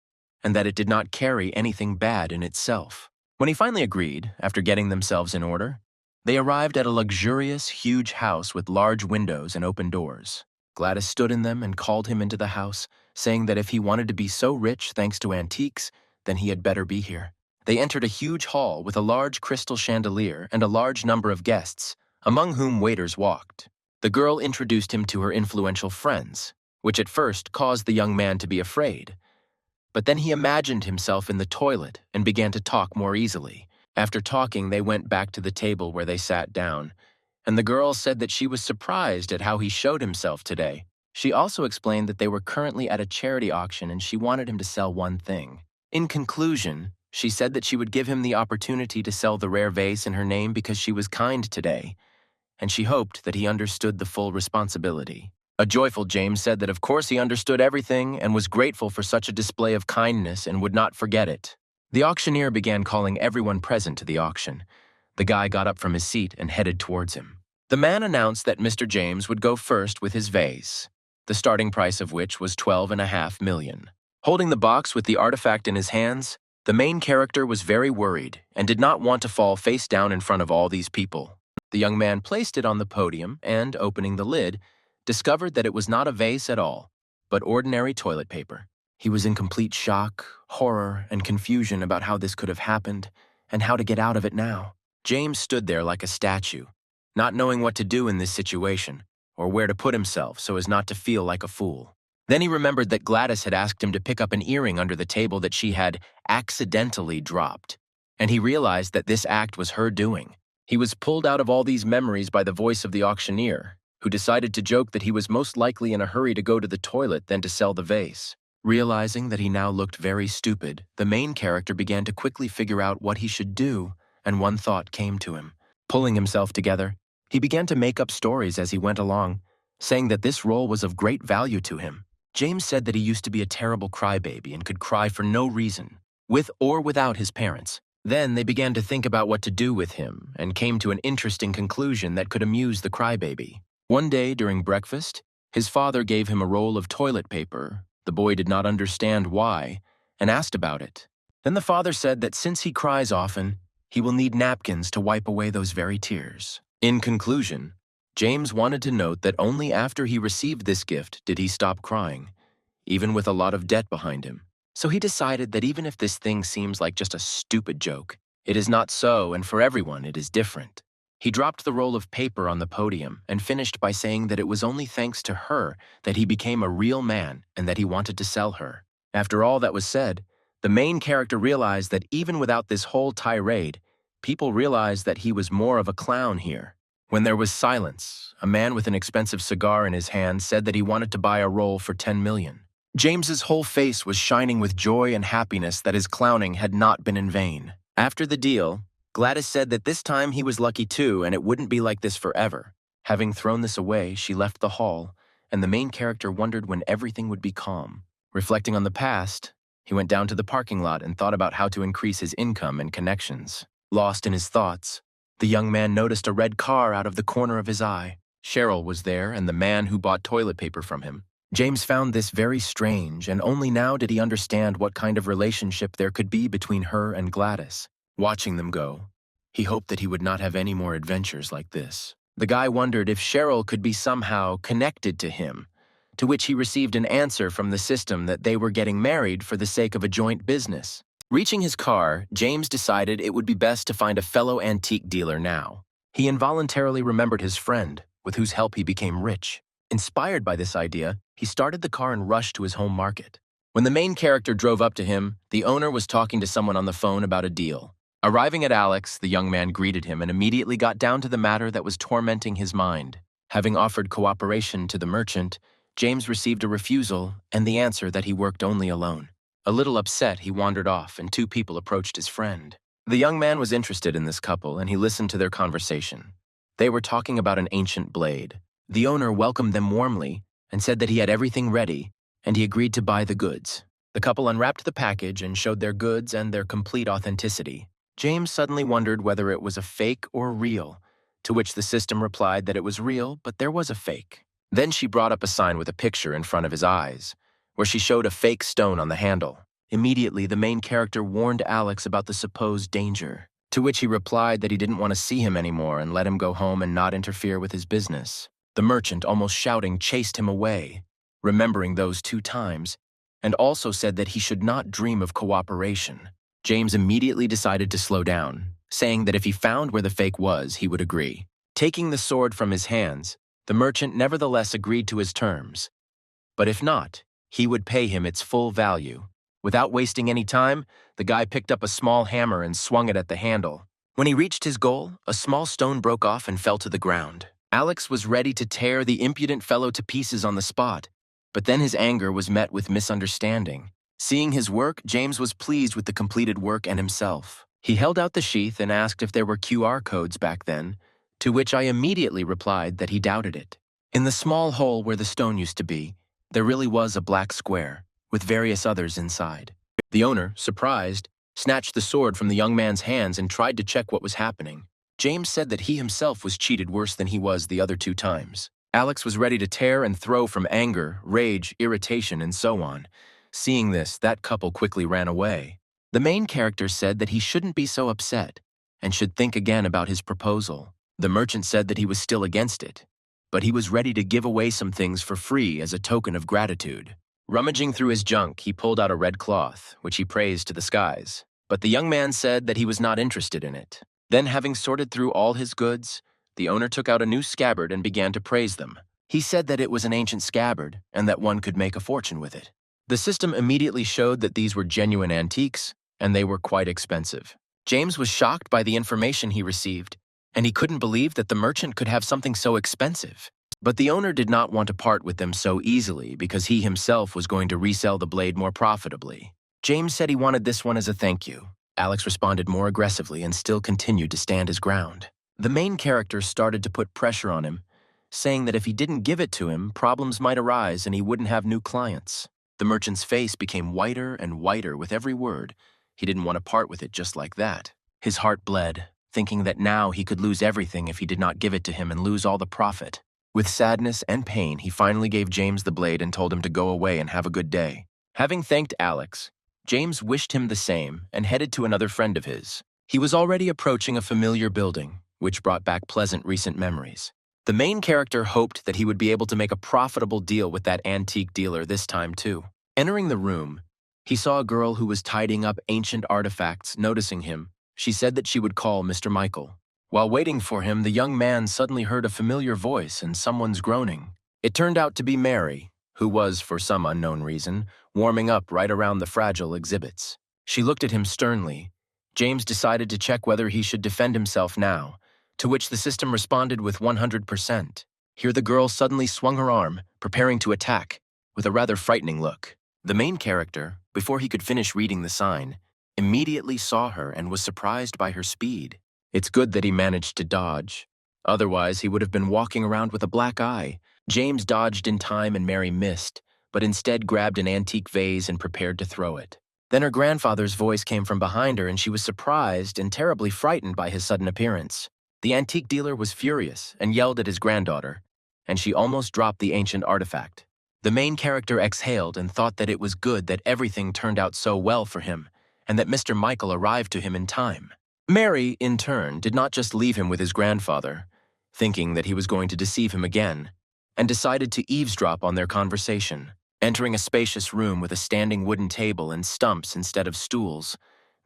and that it did not carry anything bad in itself. When he finally agreed, after getting themselves in order, they arrived at a luxurious, huge house with large windows and open doors. Gladys stood in them and called him into the house, saying that if he wanted to be so rich thanks to antiques, then he had better be here. They entered a huge hall with a large crystal chandelier and a large number of guests, among whom waiters walked. The girl introduced him to her influential friends, which at first caused the young man to be afraid. But then he imagined himself in the toilet and began to talk more easily. After talking, they went back to the table where they sat down, and the girl said that she was surprised at how he showed himself today. She also explained that they were currently at a charity auction and she wanted him to sell one thing. In conclusion, she said that she would give him the opportunity to sell the rare vase in her name because she was kind today, and she hoped that he understood the full responsibility. A joyful James said that of course he understood everything and was grateful for such a display of kindness and would not forget it. The auctioneer began calling everyone present to the auction. The guy got up from his seat and headed towards him. The man announced that Mr. James would go first with his vase, the starting price of which was 12.5 million. Holding the box with the artifact in his hands, the main character was very worried and did not want to fall face down in front of all these people. The young man placed it on the podium and, opening the lid, discovered that it was not a vase at all, but ordinary toilet paper. He was in complete shock, horror, and confusion about how this could have happened and how to get out of it now. James stood there like a statue, not knowing what to do in this situation or where to put himself so as not to feel like a fool. Then he remembered that Gladys had asked him to pick up an earring under the table that she had accidentally dropped, and he realized that this act was her doing. He was pulled out of all these memories by the voice of the auctioneer, who decided to joke that he was most likely in a hurry to go to the toilet than to sell the vase. Realizing that he now looked very stupid, the main character began to quickly figure out what he should do, and one thought came to him. Pulling himself together, he began to make up stories as he went along, saying that this role was of great value to him. James said that he used to be a terrible crybaby and could cry for no reason, with or without his parents. Then they began to think about what to do with him and came to an interesting conclusion that could amuse the crybaby. One day during breakfast, his father gave him a roll of toilet paper. The boy did not understand why and asked about it. Then the father said that since he cries often, he will need napkins to wipe away those very tears. In conclusion, James wanted to note that only after he received this gift did he stop crying, even with a lot of debt behind him. So he decided that even if this thing seems like just a stupid joke, it is not so, and for everyone it is different. He dropped the roll of paper on the podium and finished by saying that it was only thanks to her that he became a real man and that he wanted to sell her. After all that was said, the main character realized that even without this whole tirade, people realized that he was more of a clown here. When there was silence, a man with an expensive cigar in his hand said that he wanted to buy a roll for 10 million. James's whole face was shining with joy and happiness that his clowning had not been in vain. After the deal, Gladys said that this time he was lucky too and it wouldn't be like this forever. Having thrown this away, she left the hall, and the main character wondered when everything would be calm. Reflecting on the past, he went down to the parking lot and thought about how to increase his income and connections. Lost in his thoughts, the young man noticed a red car out of the corner of his eye. Cheryl was there and the man who bought toilet paper from him. James found this very strange, and only now did he understand what kind of relationship there could be between her and Gladys. Watching them go, he hoped that he would not have any more adventures like this. The guy wondered if Cheryl could be somehow connected to him, to which he received an answer from the system that they were getting married for the sake of a joint business. Reaching his car, James decided it would be best to find a fellow antique dealer now. He involuntarily remembered his friend, with whose help he became rich. Inspired by this idea, he started the car and rushed to his home market. When the main character drove up to him, the owner was talking to someone on the phone about a deal. Arriving at Alex, the young man greeted him and immediately got down to the matter that was tormenting his mind. Having offered cooperation to the merchant, James received a refusal and the answer that he worked only alone. A little upset, he wandered off and two people approached his friend. The young man was interested in this couple and he listened to their conversation. They were talking about an ancient blade. The owner welcomed them warmly and said that he had everything ready and he agreed to buy the goods. The couple unwrapped the package and showed their goods and their complete authenticity. James suddenly wondered whether it was a fake or real, to which the system replied that it was real, but there was a fake. Then she brought up a sign with a picture in front of his eyes, where she showed a fake stone on the handle. Immediately, the main character warned Alex about the supposed danger, to which he replied that he didn't want to see him anymore and let him go home and not interfere with his business. The merchant, almost shouting, chased him away, remembering those 2 times, and also said that he should not dream of cooperation. James immediately decided to slow down, saying that if he found where the fake was, he would agree. Taking the sword from his hands, the merchant nevertheless agreed to his terms. But if not, he would pay him its full value. Without wasting any time, the guy picked up a small hammer and swung it at the handle. When he reached his goal, a small stone broke off and fell to the ground. Alex was ready to tear the impudent fellow to pieces on the spot, but then his anger was met with misunderstanding. Seeing his work, James was pleased with the completed work and himself. He held out the sheath and asked if there were QR codes back then, to which I immediately replied that he doubted it. In the small hole where the stone used to be, there really was a black square, with various others inside. The owner, surprised, snatched the sword from the young man's hands and tried to check what was happening. James said that he himself was cheated worse than he was the other 2 times. Alex was ready to tear and throw from anger, rage, irritation, and so on. Seeing this, that couple quickly ran away. The main character said that he shouldn't be so upset and should think again about his proposal. The merchant said that he was still against it, but he was ready to give away some things for free as a token of gratitude. Rummaging through his junk, he pulled out a red cloth, which he praised to the skies. But the young man said that he was not interested in it. Then, having sorted through all his goods, the owner took out a new scabbard and began to praise them. He said that it was an ancient scabbard and that one could make a fortune with it. The system immediately showed that these were genuine antiques, and they were quite expensive. James was shocked by the information he received, and he couldn't believe that the merchant could have something so expensive. But the owner did not want to part with them so easily because he himself was going to resell the blade more profitably. James said he wanted this one as a thank you. Alex responded more aggressively and still continued to stand his ground. The main character started to put pressure on him, saying that if he didn't give it to him, problems might arise and he wouldn't have new clients. The merchant's face became whiter and whiter with every word. He didn't want to part with it just like that. His heart bled, thinking that now he could lose everything if he did not give it to him and lose all the profit. With sadness and pain, he finally gave James the blade and told him to go away and have a good day. Having thanked Alex, James wished him the same and headed to another friend of his. He was already approaching a familiar building, which brought back pleasant recent memories. The main character hoped that he would be able to make a profitable deal with that antique dealer this time too. Entering the room, he saw a girl who was tidying up ancient artifacts. Noticing him, she said that she would call Mr. Michael. While waiting for him, the young man suddenly heard a familiar voice and someone's groaning. It turned out to be Mary, who was, for some unknown reason, warming up right around the fragile exhibits. She looked at him sternly. James decided to check whether he should defend himself now, to which the system responded with 100%. Here the girl suddenly swung her arm, preparing to attack, with a rather frightening look. The main character, before he could finish reading the sign, immediately saw her and was surprised by her speed. It's good that he managed to dodge. Otherwise, he would have been walking around with a black eye. James dodged in time and Mary missed, but instead grabbed an antique vase and prepared to throw it. Then her grandfather's voice came from behind her and she was surprised and terribly frightened by his sudden appearance. The antique dealer was furious and yelled at his granddaughter, and she almost dropped the ancient artifact. The main character exhaled and thought that it was good that everything turned out so well for him, and that Mr. Michael arrived to him in time. Mary, in turn, did not just leave him with his grandfather, thinking that he was going to deceive him again, and decided to eavesdrop on their conversation. Entering a spacious room with a standing wooden table and stumps instead of stools,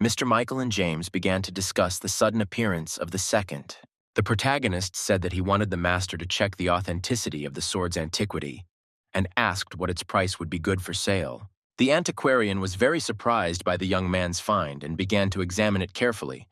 Mr. Michael and James began to discuss the sudden appearance of the second. The protagonist said that he wanted the master to check the authenticity of the sword's antiquity, and asked what its price would be good for sale. The antiquarian was very surprised by the young man's find and began to examine it carefully,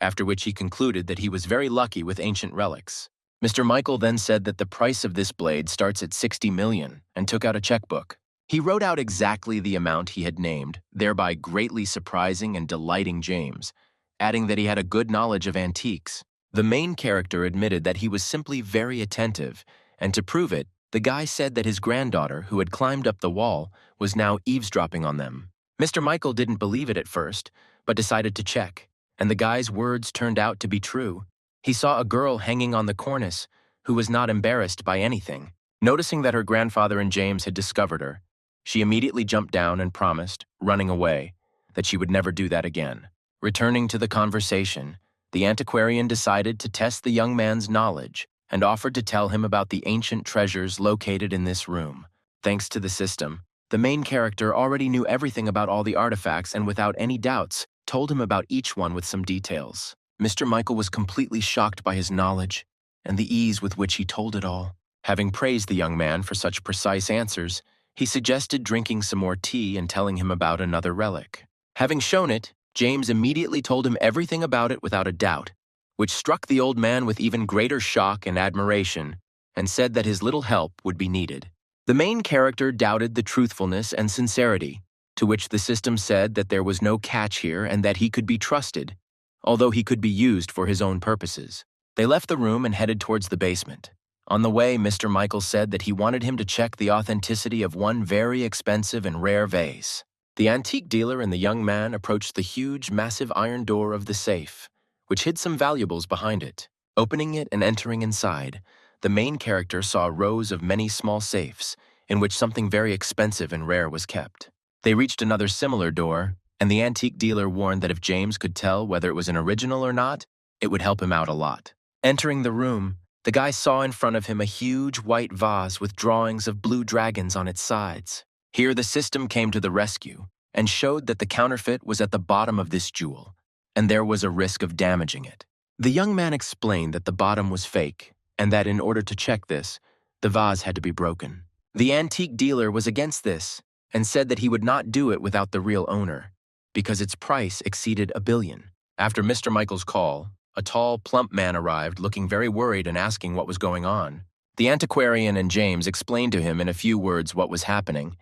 after which he concluded that he was very lucky with ancient relics. Mr. Michael then said that the price of this blade starts at 60 million and took out a checkbook. He wrote out exactly the amount he had named, thereby greatly surprising and delighting James, adding that he had a good knowledge of antiques. The main character admitted that he was simply very attentive, and to prove it, the guy said that his granddaughter, who had climbed up the wall, was now eavesdropping on them. Mr. Michael didn't believe it at first, but decided to check, and the guy's words turned out to be true. He saw a girl hanging on the cornice who was not embarrassed by anything. Noticing that her grandfather and James had discovered her, she immediately jumped down and promised, running away, that she would never do that again. Returning to the conversation, the antiquarian decided to test the young man's knowledge and offered to tell him about the ancient treasures located in this room. Thanks to the system, the main character already knew everything about all the artifacts and without any doubts, told him about each one with some details. Mr. Michael was completely shocked by his knowledge and the ease with which he told it all. Having praised the young man for such precise answers, he suggested drinking some more tea and telling him about another relic. Having shown it, James immediately told him everything about it without a doubt, which struck the old man with even greater shock and admiration, and said that his little help would be needed. The main character doubted the truthfulness and sincerity, to which the system said that there was no catch here and that he could be trusted, although he could be used for his own purposes. They left the room and headed towards the basement. On the way, Mr. Michael said that he wanted him to check the authenticity of one very expensive and rare vase. The antique dealer and the young man approached the huge, massive iron door of the safe, which hid some valuables behind it. Opening it and entering inside, the main character saw rows of many small safes in which something very expensive and rare was kept. They reached another similar door, and the antique dealer warned that if James could tell whether it was an original or not, it would help him out a lot. Entering the room, the guy saw in front of him a huge white vase with drawings of blue dragons on its sides. Here the system came to the rescue and showed that the counterfeit was at the bottom of this jewel, and there was a risk of damaging it. The young man explained that the bottom was fake, and that in order to check this, the vase had to be broken. The antique dealer was against this, and said that he would not do it without the real owner, because its price exceeded $1 billion. After Mr. Michael's call, A tall, plump man arrived, looking very worried and asking what was going on. The antiquarian and James explained to him in a few words what was happening,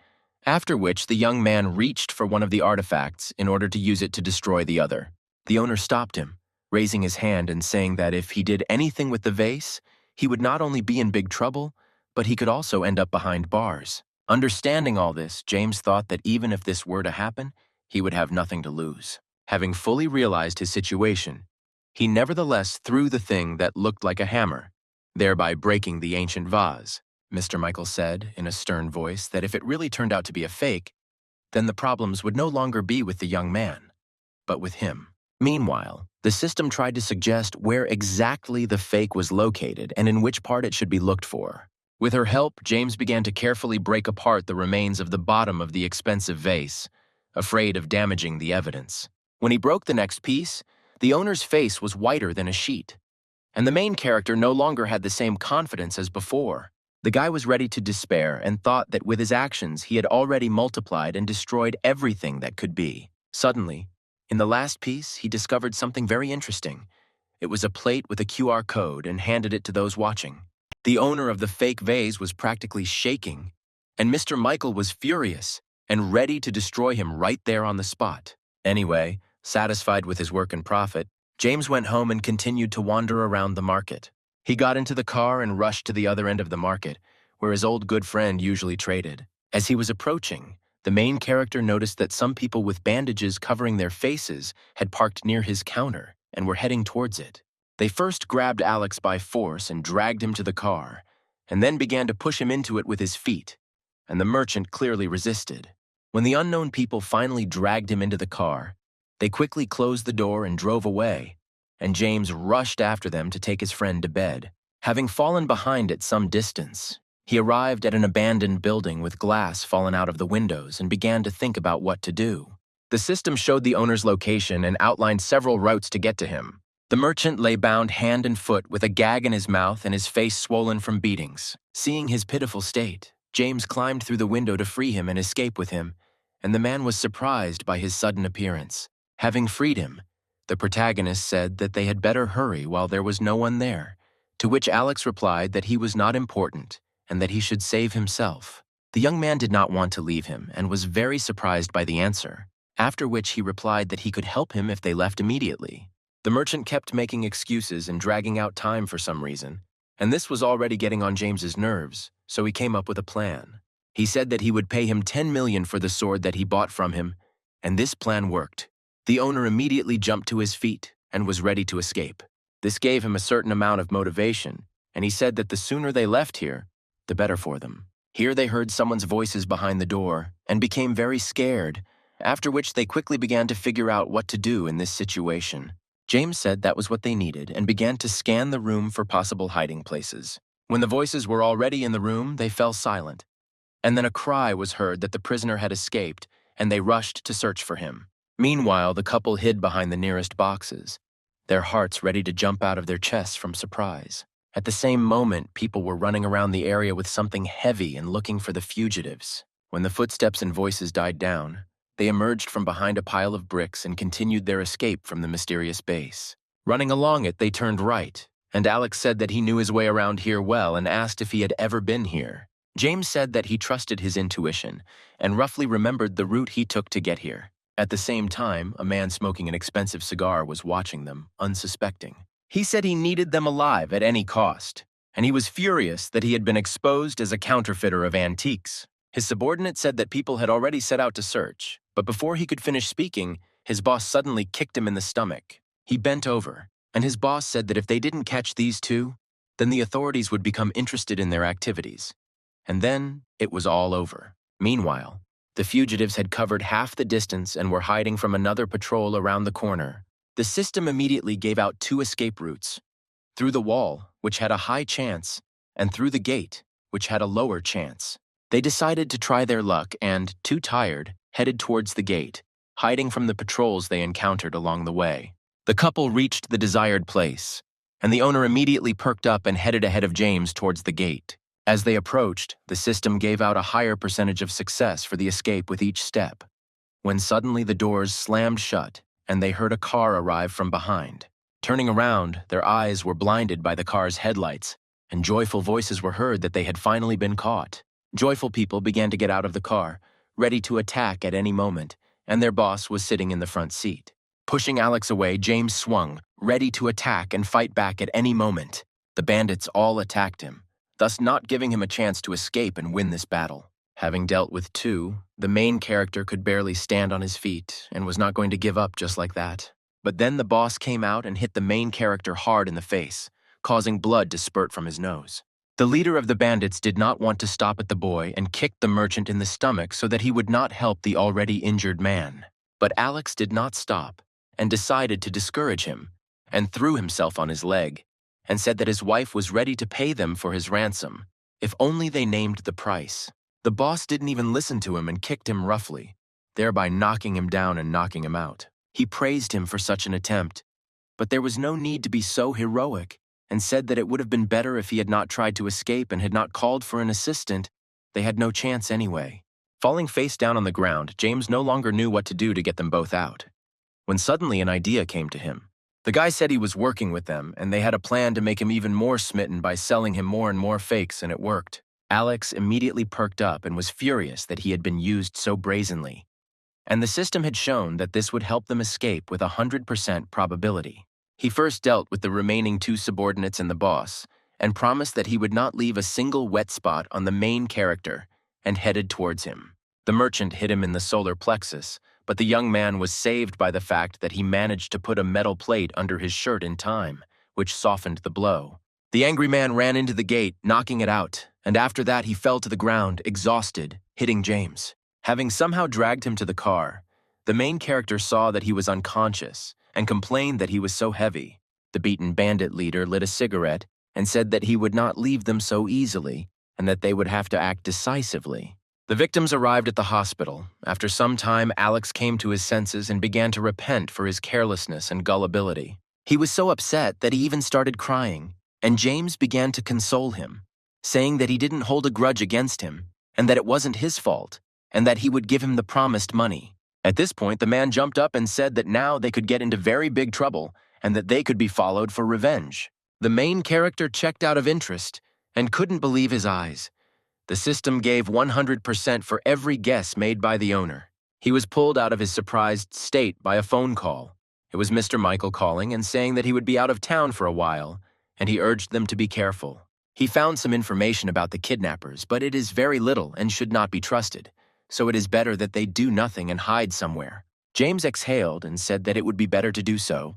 after which the young man reached for one of the artifacts in order to use it to destroy the other. The owner stopped him, raising his hand and saying that if he did anything with the vase, he would not only be in big trouble, but he could also end up behind bars. Understanding all this, James thought that even if this were to happen, he would have nothing to lose. Having fully realized his situation, he nevertheless threw the thing that looked like a hammer, thereby breaking the ancient vase. Mr. Michael said in a stern voice that if it really turned out to be a fake, then the problems would no longer be with the young man, but with him. Meanwhile, the system tried to suggest where exactly the fake was located and in which part it should be looked for. With her help, James began to carefully break apart the remains of the bottom of the expensive vase, afraid of damaging the evidence. When he broke the next piece, the owner's face was whiter than a sheet, and the main character no longer had the same confidence as before. The guy was ready to despair and thought that with his actions he had already multiplied and destroyed everything that could be. Suddenly, in the last piece, he discovered something very interesting. It was a plate with a QR code and handed it to those watching. The owner of the fake vase was practically shaking, and Mr. Michael was furious and ready to destroy him right there on the spot. Anyway, satisfied with his work and profit, James went home and continued to wander around the market. He got into the car and rushed to the other end of the market, where his old good friend usually traded. As he was approaching, the main character noticed that some people with bandages covering their faces had parked near his counter and were heading towards it. They first grabbed Alex by force and dragged him to the car, and then began to push him into it with his feet, and the merchant clearly resisted. When the unknown people finally dragged him into the car, they quickly closed the door and drove away, and James rushed after them to take his friend to bed. Having fallen behind at some distance, he arrived at an abandoned building with glass fallen out of the windows and began to think about what to do. The system showed the owner's location and outlined several routes to get to him. The merchant lay bound hand and foot with a gag in his mouth and his face swollen from beatings. Seeing his pitiful state, James climbed through the window to free him and escape with him, and the man was surprised by his sudden appearance. Having freed him, the protagonist said that they had better hurry while there was no one there, to which Alex replied that he was not important and that he should save himself. The young man did not want to leave him and was very surprised by the answer, after which he replied that he could help him if they left immediately. The merchant kept making excuses and dragging out time for some reason, and this was already getting on James's nerves, so he came up with a plan. He said that he would pay him 10 million for the sword that he bought from him, and this plan worked. The owner immediately jumped to his feet and was ready to escape. This gave him a certain amount of motivation, and he said that the sooner they left here, the better for them. Here they heard someone's voices behind the door and became very scared, after which they quickly began to figure out what to do in this situation. James said that was what they needed and began to scan the room for possible hiding places. When the voices were already in the room, they fell silent, and then a cry was heard that the prisoner had escaped, and they rushed to search for him. Meanwhile, the couple hid behind the nearest boxes, their hearts ready to jump out of their chests from surprise. At the same moment, people were running around the area with something heavy and looking for the fugitives. When the footsteps and voices died down, they emerged from behind a pile of bricks and continued their escape from the mysterious base. Running along it, they turned right, and Alex said that he knew his way around here well and asked if he had ever been here. James said that he trusted his intuition and roughly remembered the route he took to get here. At the same time, a man smoking an expensive cigar was watching them, unsuspecting. He said he needed them alive at any cost, and he was furious that he had been exposed as a counterfeiter of antiques. His subordinate said that people had already set out to search, but before he could finish speaking, his boss suddenly kicked him in the stomach. He bent over, and his boss said that if they didn't catch these two, then the authorities would become interested in their activities. And then it was all over. Meanwhile, the fugitives had covered half the distance and were hiding from another patrol around the corner. The system immediately gave out 2 escape routes: through the wall, which had a high chance, and through the gate, which had a lower chance. They decided to try their luck and, too tired, headed towards the gate, hiding from the patrols they encountered along the way. The couple reached the desired place, and the owner immediately perked up and headed ahead of James towards the gate. As they approached, the system gave out a higher percentage of success for the escape with each step, when suddenly the doors slammed shut and they heard a car arrive from behind. Turning around, their eyes were blinded by the car's headlights, and joyful voices were heard that they had finally been caught. Joyful people began to get out of the car, ready to attack at any moment, and their boss was sitting in the front seat. Pushing Alex away, James swung, ready to attack and fight back at any moment. The bandits all attacked him, thus not giving him a chance to escape and win this battle. Having dealt with two, the main character could barely stand on his feet and was not going to give up just like that. But then the boss came out and hit the main character hard in the face, causing blood to spurt from his nose. The leader of the bandits did not want to stop at the boy and kicked the merchant in the stomach so that he would not help the already injured man. But Alex did not stop and decided to discourage him and threw himself on his leg and said that his wife was ready to pay them for his ransom, if only they named the price. The boss didn't even listen to him and kicked him roughly, thereby knocking him down and knocking him out. He praised him for such an attempt, but there was no need to be so heroic, and said that it would have been better if he had not tried to escape and had not called for an assistant. They had no chance anyway. Falling face down on the ground, James no longer knew what to do to get them both out, when suddenly an idea came to him. The guy said he was working with them, and they had a plan to make him even more smitten by selling him more and more fakes, and it worked. Alex immediately perked up and was furious that he had been used so brazenly, and the system had shown that this would help them escape with 100% probability. He first dealt with the remaining two subordinates and the boss, and promised that he would not leave a single wet spot on the main character, and headed towards him. The merchant hit him in the solar plexus, but the young man was saved by the fact that he managed to put a metal plate under his shirt in time, which softened the blow. The angry man ran into the gate, knocking it out, and after that he fell to the ground, exhausted, hitting James. Having somehow dragged him to the car, the main character saw that he was unconscious and complained that he was so heavy. The beaten bandit leader lit a cigarette and said that he would not leave them so easily and that they would have to act decisively. The victims arrived at the hospital. After some time, Alex came to his senses and began to repent for his carelessness and gullibility. He was so upset that he even started crying, and James began to console him, saying that he didn't hold a grudge against him and that it wasn't his fault, and that he would give him the promised money. At this point, the man jumped up and said that now they could get into very big trouble and that they could be followed for revenge. The main character checked out of interest and couldn't believe his eyes. The system gave 100% for every guess made by the owner. He was pulled out of his surprised state by a phone call. It was Mr. Michael calling and saying that he would be out of town for a while, and he urged them to be careful. He found some information about the kidnappers, but it is very little and should not be trusted, so it is better that they do nothing and hide somewhere. James exhaled and said that it would be better to do so,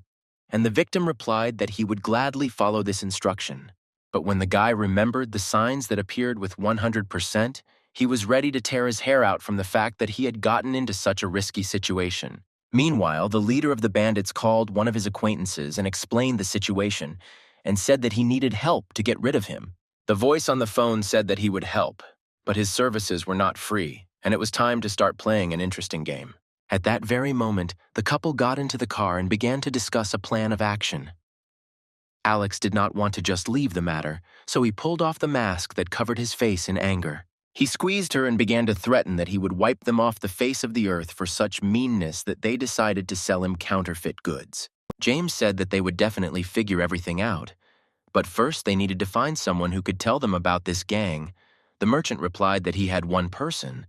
and the victim replied that he would gladly follow this instruction. But when the guy remembered the signs that appeared with 100%, he was ready to tear his hair out from the fact that he had gotten into such a risky situation. Meanwhile, the leader of the bandits called one of his acquaintances and explained the situation and said that he needed help to get rid of him. The voice on the phone said that he would help, but his services were not free, and it was time to start playing an interesting game. At that very moment, the couple got into the car and began to discuss a plan of action. Alex did not want to just leave the matter, so he pulled off the mask that covered his face in anger. He squeezed her and began to threaten that he would wipe them off the face of the earth for such meanness that they decided to sell him counterfeit goods. James said that they would definitely figure everything out, but first they needed to find someone who could tell them about this gang. The merchant replied that he had one person,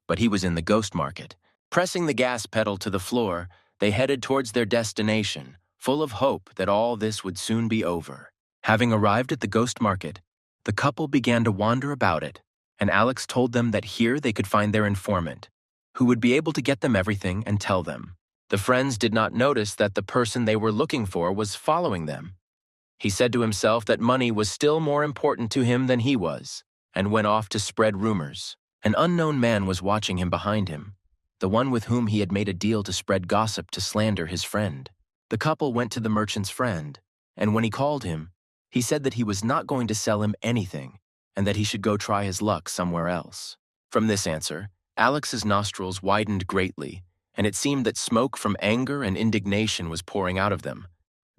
but he was in the ghost market. Pressing the gas pedal to the floor, they headed towards their destination, full of hope that all this would soon be over. Having arrived at the ghost market, the couple began to wander about it, and Alex told them that here they could find their informant, who would be able to get them everything and tell them. The friends did not notice that the person they were looking for was following them. He said to himself that money was still more important to him than he was, and went off to spread rumors. An unknown man was watching him behind him, the one with whom he had made a deal to spread gossip to slander his friend. The couple went to the merchant's friend, and when he called him, he said that he was not going to sell him anything and that he should go try his luck somewhere else. From this answer, Alex's nostrils widened greatly, and it seemed that smoke from anger and indignation was pouring out of them.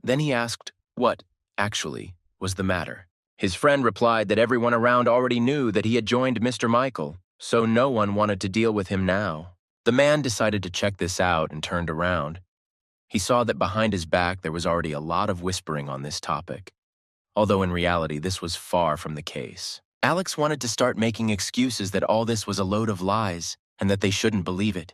Then he asked what, actually, was the matter. His friend replied that everyone around already knew that he had joined Mr. Michael, so no one wanted to deal with him now. The man decided to check this out and turned around. He saw that behind his back there was already a lot of whispering on this topic, although in reality this was far from the case. Alex wanted to start making excuses that all this was a load of lies and that they shouldn't believe it.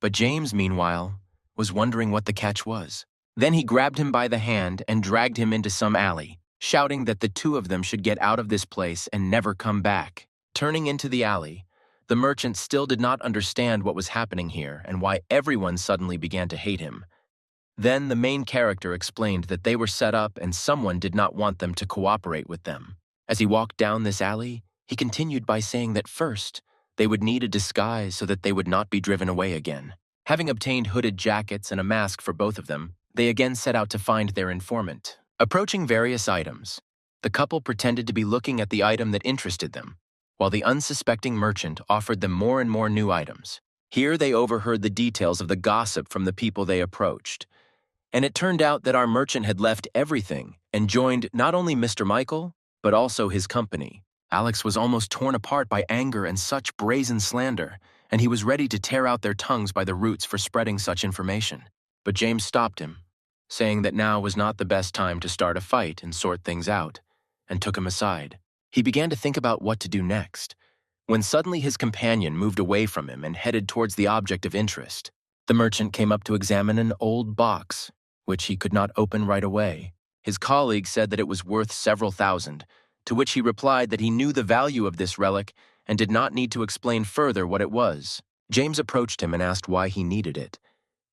But James, meanwhile, was wondering what the catch was. Then he grabbed him by the hand and dragged him into some alley, shouting that the two of them should get out of this place and never come back. Turning into the alley, the merchant still did not understand what was happening here and why everyone suddenly began to hate him. Then the main character explained that they were set up and someone did not want them to cooperate with them. As he walked down this alley, he continued by saying that first, they would need a disguise so that they would not be driven away again. Having obtained hooded jackets and a mask for both of them, they again set out to find their informant. Approaching various items, the couple pretended to be looking at the item that interested them, while the unsuspecting merchant offered them more and more new items. Here they overheard the details of the gossip from the people they approached. And it turned out that our merchant had left everything and joined not only Mr. Michael, but also his company. Alex was almost torn apart by anger and such brazen slander, and he was ready to tear out their tongues by the roots for spreading such information. But James stopped him, saying that now was not the best time to start a fight and sort things out, and took him aside. He began to think about what to do next, when suddenly his companion moved away from him and headed towards the object of interest. The merchant came up to examine an old box, which he could not open right away. His colleague said that it was worth several thousand, to which he replied that he knew the value of this relic and did not need to explain further what it was. James approached him and asked why he needed it.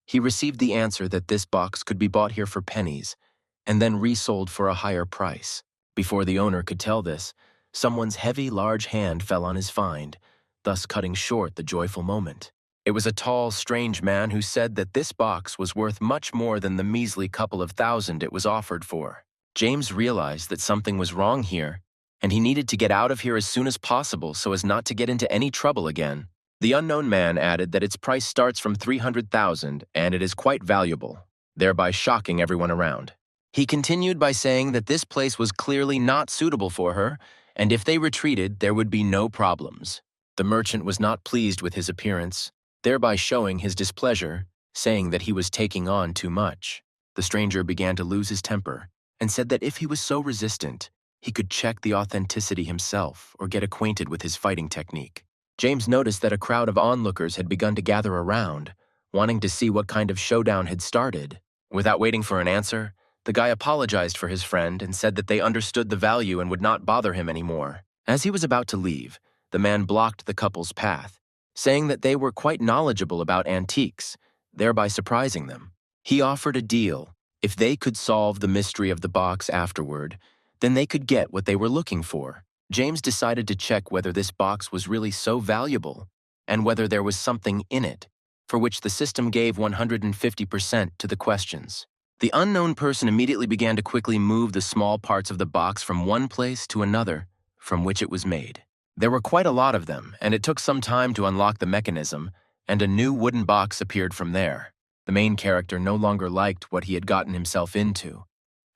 He received the answer that this box could be bought here for pennies and then resold for a higher price. Before the owner could tell this, someone's heavy, large hand fell on his find, thus cutting short the joyful moment. It was a tall, strange man who said that this box was worth much more than the measly couple of thousand it was offered for. James realized that something was wrong here, and he needed to get out of here as soon as possible so as not to get into any trouble again. The unknown man added that its price starts from 300,000 and it is quite valuable, thereby shocking everyone around. He continued by saying that this place was clearly not suitable for her, and if they retreated, there would be no problems. The merchant was not pleased with his appearance, thereby showing his displeasure, saying that he was taking on too much. The stranger began to lose his temper and said that if he was so resistant, he could check the authenticity himself or get acquainted with his fighting technique. James noticed that a crowd of onlookers had begun to gather around, wanting to see what kind of showdown had started. Without waiting for an answer, the guy apologized for his friend and said that they understood the value and would not bother him anymore. As he was about to leave, the man blocked the couple's path, saying that they were quite knowledgeable about antiques, thereby surprising them. He offered a deal. If they could solve the mystery of the box afterward, then they could get what they were looking for. James decided to check whether this box was really so valuable and whether there was something in it, for which the system gave 150% to the questions. The unknown person immediately began to quickly move the small parts of the box from one place to another from which it was made. There were quite a lot of them, and it took some time to unlock the mechanism, and a new wooden box appeared from there. The main character no longer liked what he had gotten himself into,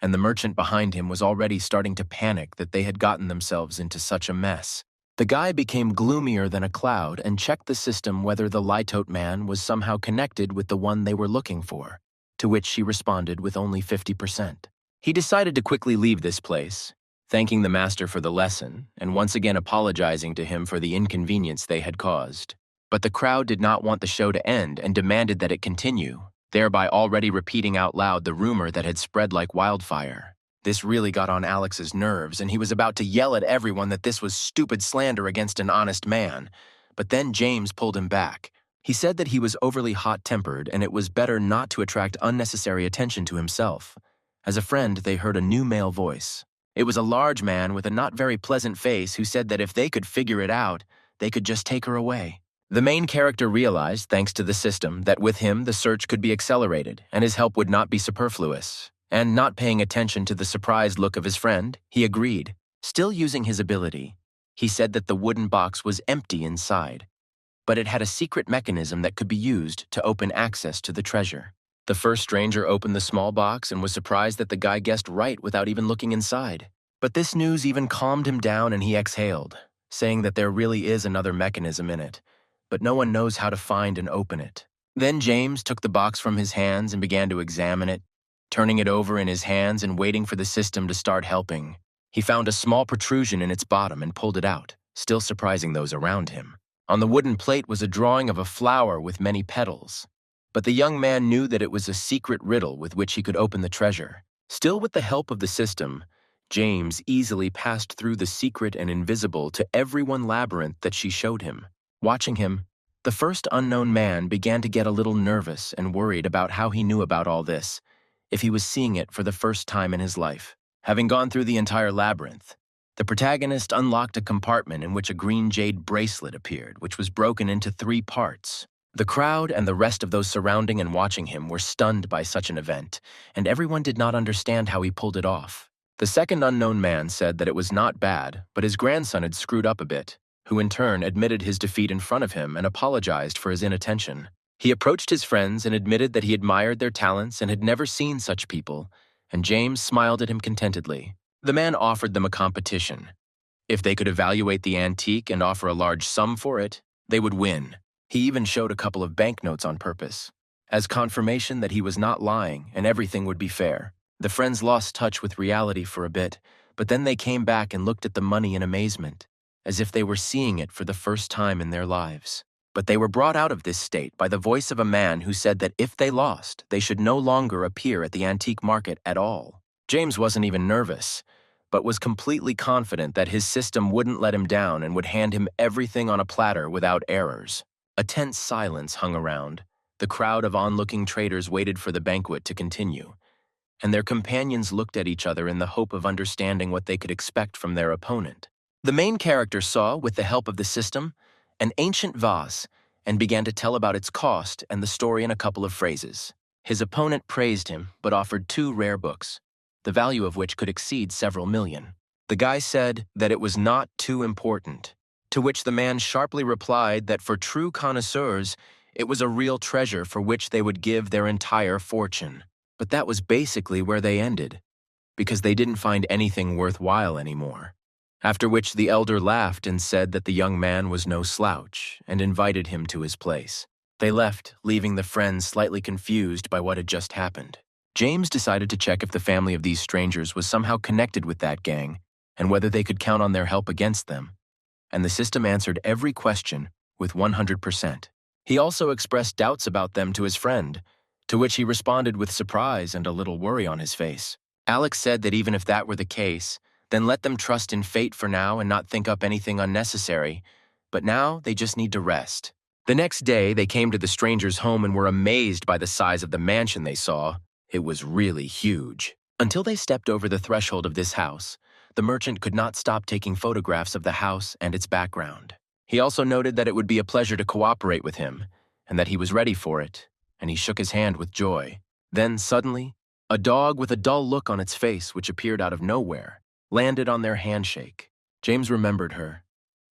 and the merchant behind him was already starting to panic that they had gotten themselves into such a mess. The guy became gloomier than a cloud and checked the system whether the Litote man was somehow connected with the one they were looking for, to which she responded with only 50%. He decided to quickly leave this place, thanking the master for the lesson and once again apologizing to him for the inconvenience they had caused. But the crowd did not want the show to end and demanded that it continue, thereby already repeating out loud the rumor that had spread like wildfire. This really got on Alex's nerves, and he was about to yell at everyone that this was stupid slander against an honest man. But then James pulled him back. He said that he was overly hot-tempered and it was better not to attract unnecessary attention to himself. As a friend, they heard a new male voice. It was a large man with a not very pleasant face who said that if they could figure it out, they could just take her away. The main character realized, thanks to the system, that with him the search could be accelerated and his help would not be superfluous. And not paying attention to the surprised look of his friend, he agreed. Still using his ability, he said that the wooden box was empty inside, but it had a secret mechanism that could be used to open access to the treasure. The first stranger opened the small box and was surprised that the guy guessed right without even looking inside. But this news even calmed him down and he exhaled, saying that there really is another mechanism in it, but no one knows how to find and open it. Then James took the box from his hands and began to examine it, turning it over in his hands and waiting for the system to start helping. He found a small protrusion in its bottom and pulled it out, still surprising those around him. On the wooden plate was a drawing of a flower with many petals. But the young man knew that it was a secret riddle with which he could open the treasure. Still with the help of the system, James easily passed through the secret and invisible to every one labyrinth that she showed him. Watching him, the first unknown man began to get a little nervous and worried about how he knew about all this, if he was seeing it for the first time in his life. Having gone through the entire labyrinth, the protagonist unlocked a compartment in which a green jade bracelet appeared, which was broken into 3 parts. The crowd and the rest of those surrounding and watching him were stunned by such an event, and everyone did not understand how he pulled it off. The second unknown man said that it was not bad, but his grandson had screwed up a bit, who in turn admitted his defeat in front of him and apologized for his inattention. He approached his friends and admitted that he admired their talents and had never seen such people, and James smiled at him contentedly. The man offered them a competition. If they could evaluate the antique and offer a large sum for it, they would win. He even showed a couple of banknotes on purpose, as confirmation that he was not lying and everything would be fair. The friends lost touch with reality for a bit, but then they came back and looked at the money in amazement, as if they were seeing it for the first time in their lives. But they were brought out of this state by the voice of a man who said that if they lost, they should no longer appear at the antique market at all. James wasn't even nervous, but was completely confident that his system wouldn't let him down and would hand him everything on a platter without errors. A tense silence hung around. The crowd of onlooking traders waited for the banquet to continue, and their companions looked at each other in the hope of understanding what they could expect from their opponent. The main character saw, with the help of the system, an ancient vase and began to tell about its cost and the story in a couple of phrases. His opponent praised him but offered 2 rare books, the value of which could exceed several million. The guy said that it was not too important, to which the man sharply replied that for true connoisseurs, it was a real treasure for which they would give their entire fortune. But that was basically where they ended, because they didn't find anything worthwhile anymore. After which the elder laughed and said that the young man was no slouch and invited him to his place. They left, leaving the friends slightly confused by what had just happened. James decided to check if the family of these strangers was somehow connected with that gang and whether they could count on their help against them. And the system answered every question with 100%. He also expressed doubts about them to his friend, to which he responded with surprise and a little worry on his face. Alex said that even if that were the case, then let them trust in fate for now and not think up anything unnecessary, but now they just need to rest. The next day, they came to the stranger's home and were amazed by the size of the mansion they saw. It was really huge. Until they stepped over the threshold of this house, the merchant could not stop taking photographs of the house and its background. He also noted that it would be a pleasure to cooperate with him, and that he was ready for it, and he shook his hand with joy. Then, suddenly, a dog with a dull look on its face, which appeared out of nowhere, landed on their handshake. James remembered her.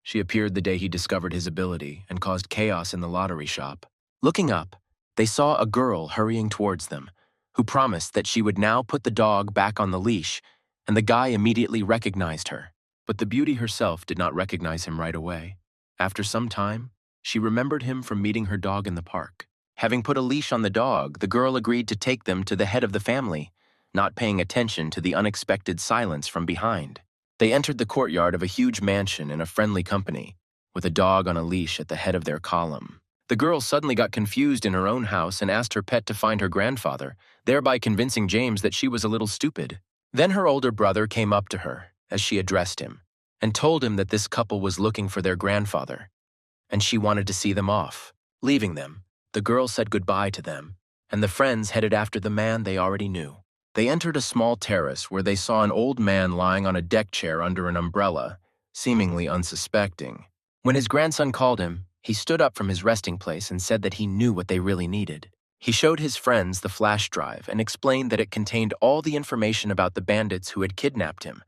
She appeared the day he discovered his ability and caused chaos in the lottery shop. Looking up, they saw a girl hurrying towards them, who promised that she would now put the dog back on the leash, and the guy immediately recognized her. But the beauty herself did not recognize him right away. After some time, she remembered him from meeting her dog in the park. Having put a leash on the dog, the girl agreed to take them to the head of the family, not paying attention to the unexpected silence from behind. They entered the courtyard of a huge mansion in a friendly company, with a dog on a leash at the head of their column. The girl suddenly got confused in her own house and asked her pet to find her grandfather, thereby convincing James that she was a little stupid. Then her older brother came up to her, as she addressed him, and told him that this couple was looking for their grandfather, and she wanted to see them off. Leaving them, the girl said goodbye to them, and the friends headed after the man they already knew. They entered a small terrace where they saw an old man lying on a deck chair under an umbrella, seemingly unsuspecting. When his grandson called him, he stood up from his resting place and said that he knew what they really needed. He showed his friends the flash drive and explained that it contained all the information about the bandits who had kidnapped him,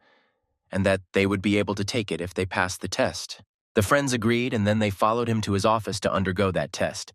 and that they would be able to take it if they passed the test. The friends agreed, and then they followed him to his office to undergo that test.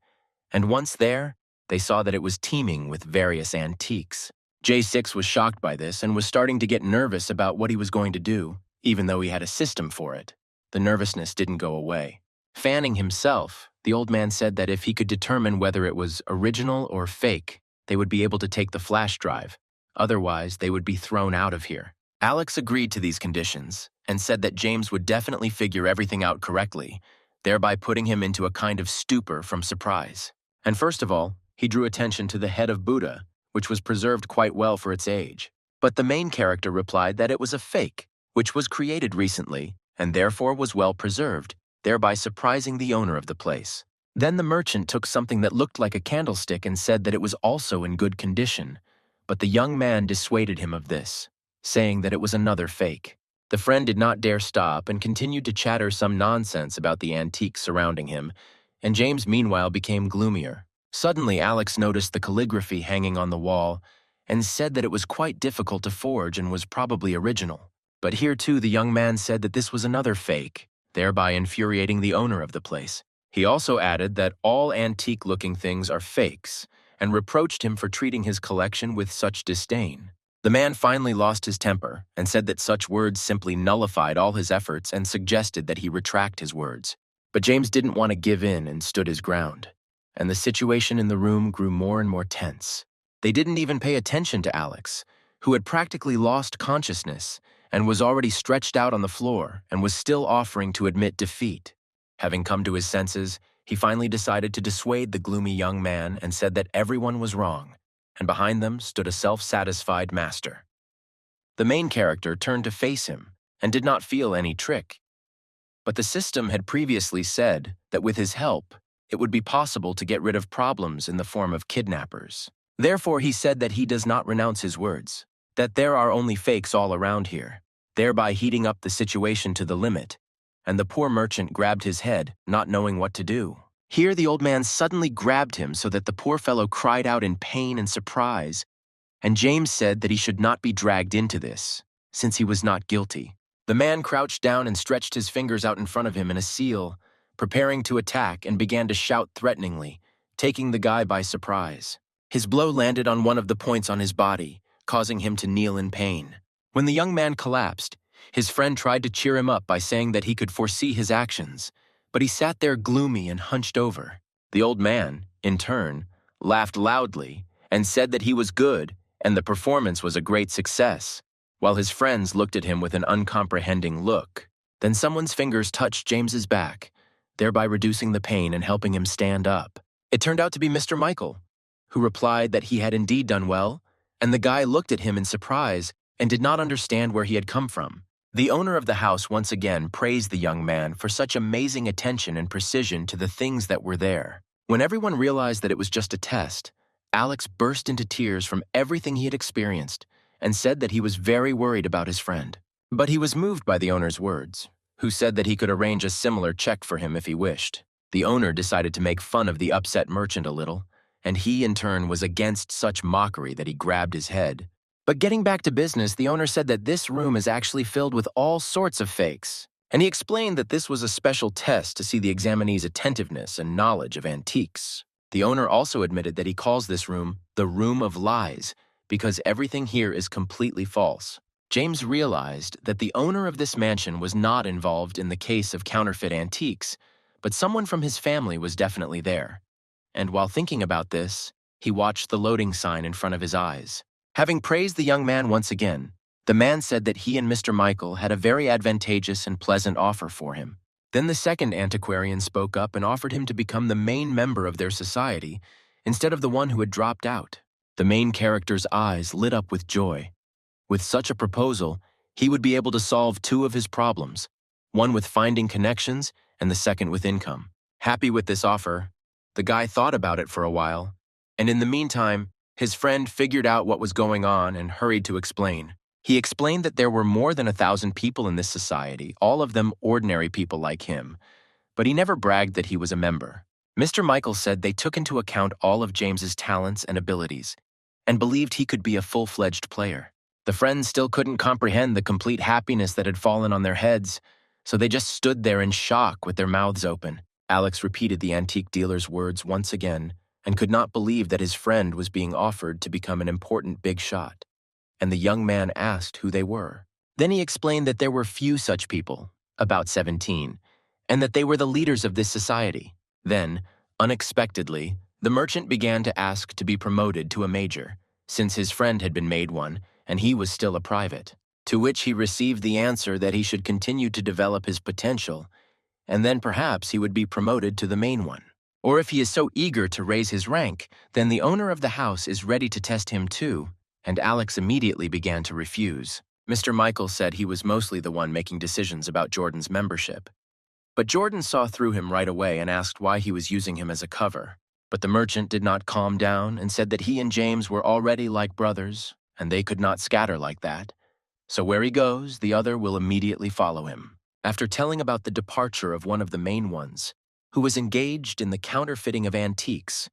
And once there, they saw that it was teeming with various antiques. J6 was shocked by this and was starting to get nervous about what he was going to do, even though he had a system for it. The nervousness didn't go away. Fanning himself, The old man said that if he could determine whether it was original or fake, they would be able to take the flash drive. Otherwise, they would be thrown out of here. Alex agreed to these conditions and said that James would definitely figure everything out correctly, thereby putting him into a kind of stupor from surprise. And first of all, he drew attention to the head of Buddha, which was preserved quite well for its age. But the main character replied that it was a fake, which was created recently and therefore was well preserved, thereby surprising the owner of the place. Then the merchant took something that looked like a candlestick and said that it was also in good condition, but the young man dissuaded him of this, saying that it was another fake. The friend did not dare stop and continued to chatter some nonsense about the antiques surrounding him, and James meanwhile became gloomier. Suddenly, Alex noticed the calligraphy hanging on the wall and said that it was quite difficult to forge and was probably original. But here too the young man said that this was another fake, thereby infuriating the owner of the place. He also added that all antique-looking things are fakes and reproached him for treating his collection with such disdain. The man finally lost his temper and said that such words simply nullified all his efforts and suggested that he retract his words. But James didn't want to give in and stood his ground, and the situation in the room grew more and more tense. They didn't even pay attention to Alex, who had practically lost consciousness and was already stretched out on the floor and was still offering to admit defeat. Having come to his senses, he finally decided to dissuade the gloomy young man and said that everyone was wrong, and behind them stood a self-satisfied master. The main character turned to face him and did not feel any trick. But the system had previously said that with his help, it would be possible to get rid of problems in the form of kidnappers. Therefore, he said that he does not renounce his words, that there are only fakes all around here, thereby heating up the situation to the limit, and the poor merchant grabbed his head, not knowing what to do. Here the old man suddenly grabbed him so that the poor fellow cried out in pain and surprise, and James said that he should not be dragged into this, since he was not guilty. The man crouched down and stretched his fingers out in front of him in a seal, preparing to attack, and began to shout threateningly, taking the guy by surprise. His blow landed on one of the points on his body, causing him to kneel in pain. When the young man collapsed, his friend tried to cheer him up by saying that he could foresee his actions, but he sat there gloomy and hunched over. The old man, in turn, laughed loudly and said that he was good and the performance was a great success, while his friends looked at him with an uncomprehending look. Then someone's fingers touched James's back, thereby reducing the pain and helping him stand up. It turned out to be Mr. Michael, who replied that he had indeed done well, and the guy looked at him in surprise and did not understand where he had come from. The owner of the house once again praised the young man for such amazing attention and precision to the things that were there. When everyone realized that it was just a test, Alex burst into tears from everything he had experienced and said that he was very worried about his friend. But he was moved by the owner's words, who said that he could arrange a similar check for him if he wished. The owner decided to make fun of the upset merchant a little, and he in turn was against such mockery that he grabbed his head. But getting back to business, the owner said that this room is actually filled with all sorts of fakes, and he explained that this was a special test to see the examinee's attentiveness and knowledge of antiques. The owner also admitted that he calls this room the Room of Lies because everything here is completely false. James realized that the owner of this mansion was not involved in the case of counterfeit antiques, but someone from his family was definitely there. And while thinking about this, he watched the loading sign in front of his eyes. Having praised the young man once again, the man said that he and Mr. Michael had a very advantageous and pleasant offer for him. Then the second antiquarian spoke up and offered him to become the main member of their society instead of the one who had dropped out. The main character's eyes lit up with joy. With such a proposal, he would be able to solve two of his problems, one with finding connections and the second with income. Happy with this offer, the guy thought about it for a while, and in the meantime, his friend figured out what was going on and hurried to explain. He explained that there were more than 1,000 people in this society, all of them ordinary people like him, but he never bragged that he was a member. Mr. Michael said they took into account all of James's talents and abilities and believed he could be a full-fledged player. The friends still couldn't comprehend the complete happiness that had fallen on their heads, so they just stood there in shock with their mouths open. Alex repeated the antique dealer's words once again and could not believe that his friend was being offered to become an important big shot, and the young man asked who they were. Then he explained that there were few such people, about 17, and that they were the leaders of this society. Then, unexpectedly, the merchant began to ask to be promoted to a major, since his friend had been made one and he was still a private, to which he received the answer that he should continue to develop his potential, and then perhaps he would be promoted to the main one. Or if he is so eager to raise his rank, then the owner of the house is ready to test him too, and Alex immediately began to refuse. Mr. Michael said he was mostly the one making decisions about Jordan's membership. But Jordan saw through him right away and asked why he was using him as a cover. But the merchant did not calm down and said that he and James were already like brothers, and they could not scatter like that. So where he goes, the other will immediately follow him. After telling about the departure of one of the main ones, who was engaged in the counterfeiting of antiques,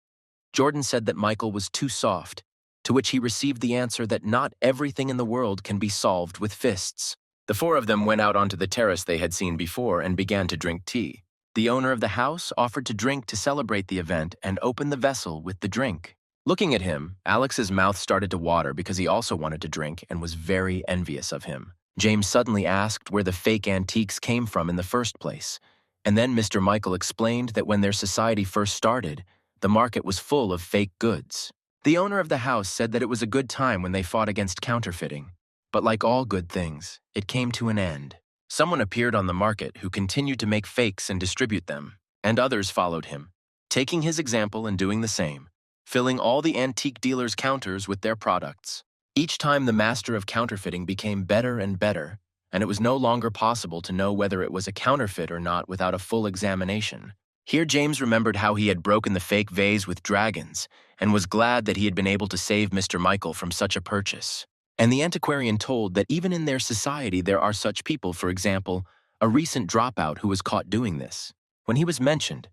Jordan said that Michael was too soft, to which he received the answer that not everything in the world can be solved with fists. The four of them went out onto the terrace they had seen before and began to drink tea. The owner of the house offered to drink to celebrate the event and opened the vessel with the drink. Looking at him, Alex's mouth started to water because he also wanted to drink and was very envious of him. James suddenly asked where the fake antiques came from in the first place, and then Mr. Michael explained that when their society first started, the market was full of fake goods. The owner of the house said that it was a good time when they fought against counterfeiting, but like all good things, it came to an end. Someone appeared on the market who continued to make fakes and distribute them, and others followed him, taking his example and doing the same, filling all the antique dealers' counters with their products. Each time the master of counterfeiting became better and better, and it was no longer possible to know whether it was a counterfeit or not without a full examination. Here James remembered how he had broken the fake vase with dragons, and was glad that he had been able to save Mr. Michael from such a purchase. And the antiquarian told that even in their society there are such people, for example, a recent dropout who was caught doing this. When he was mentioned,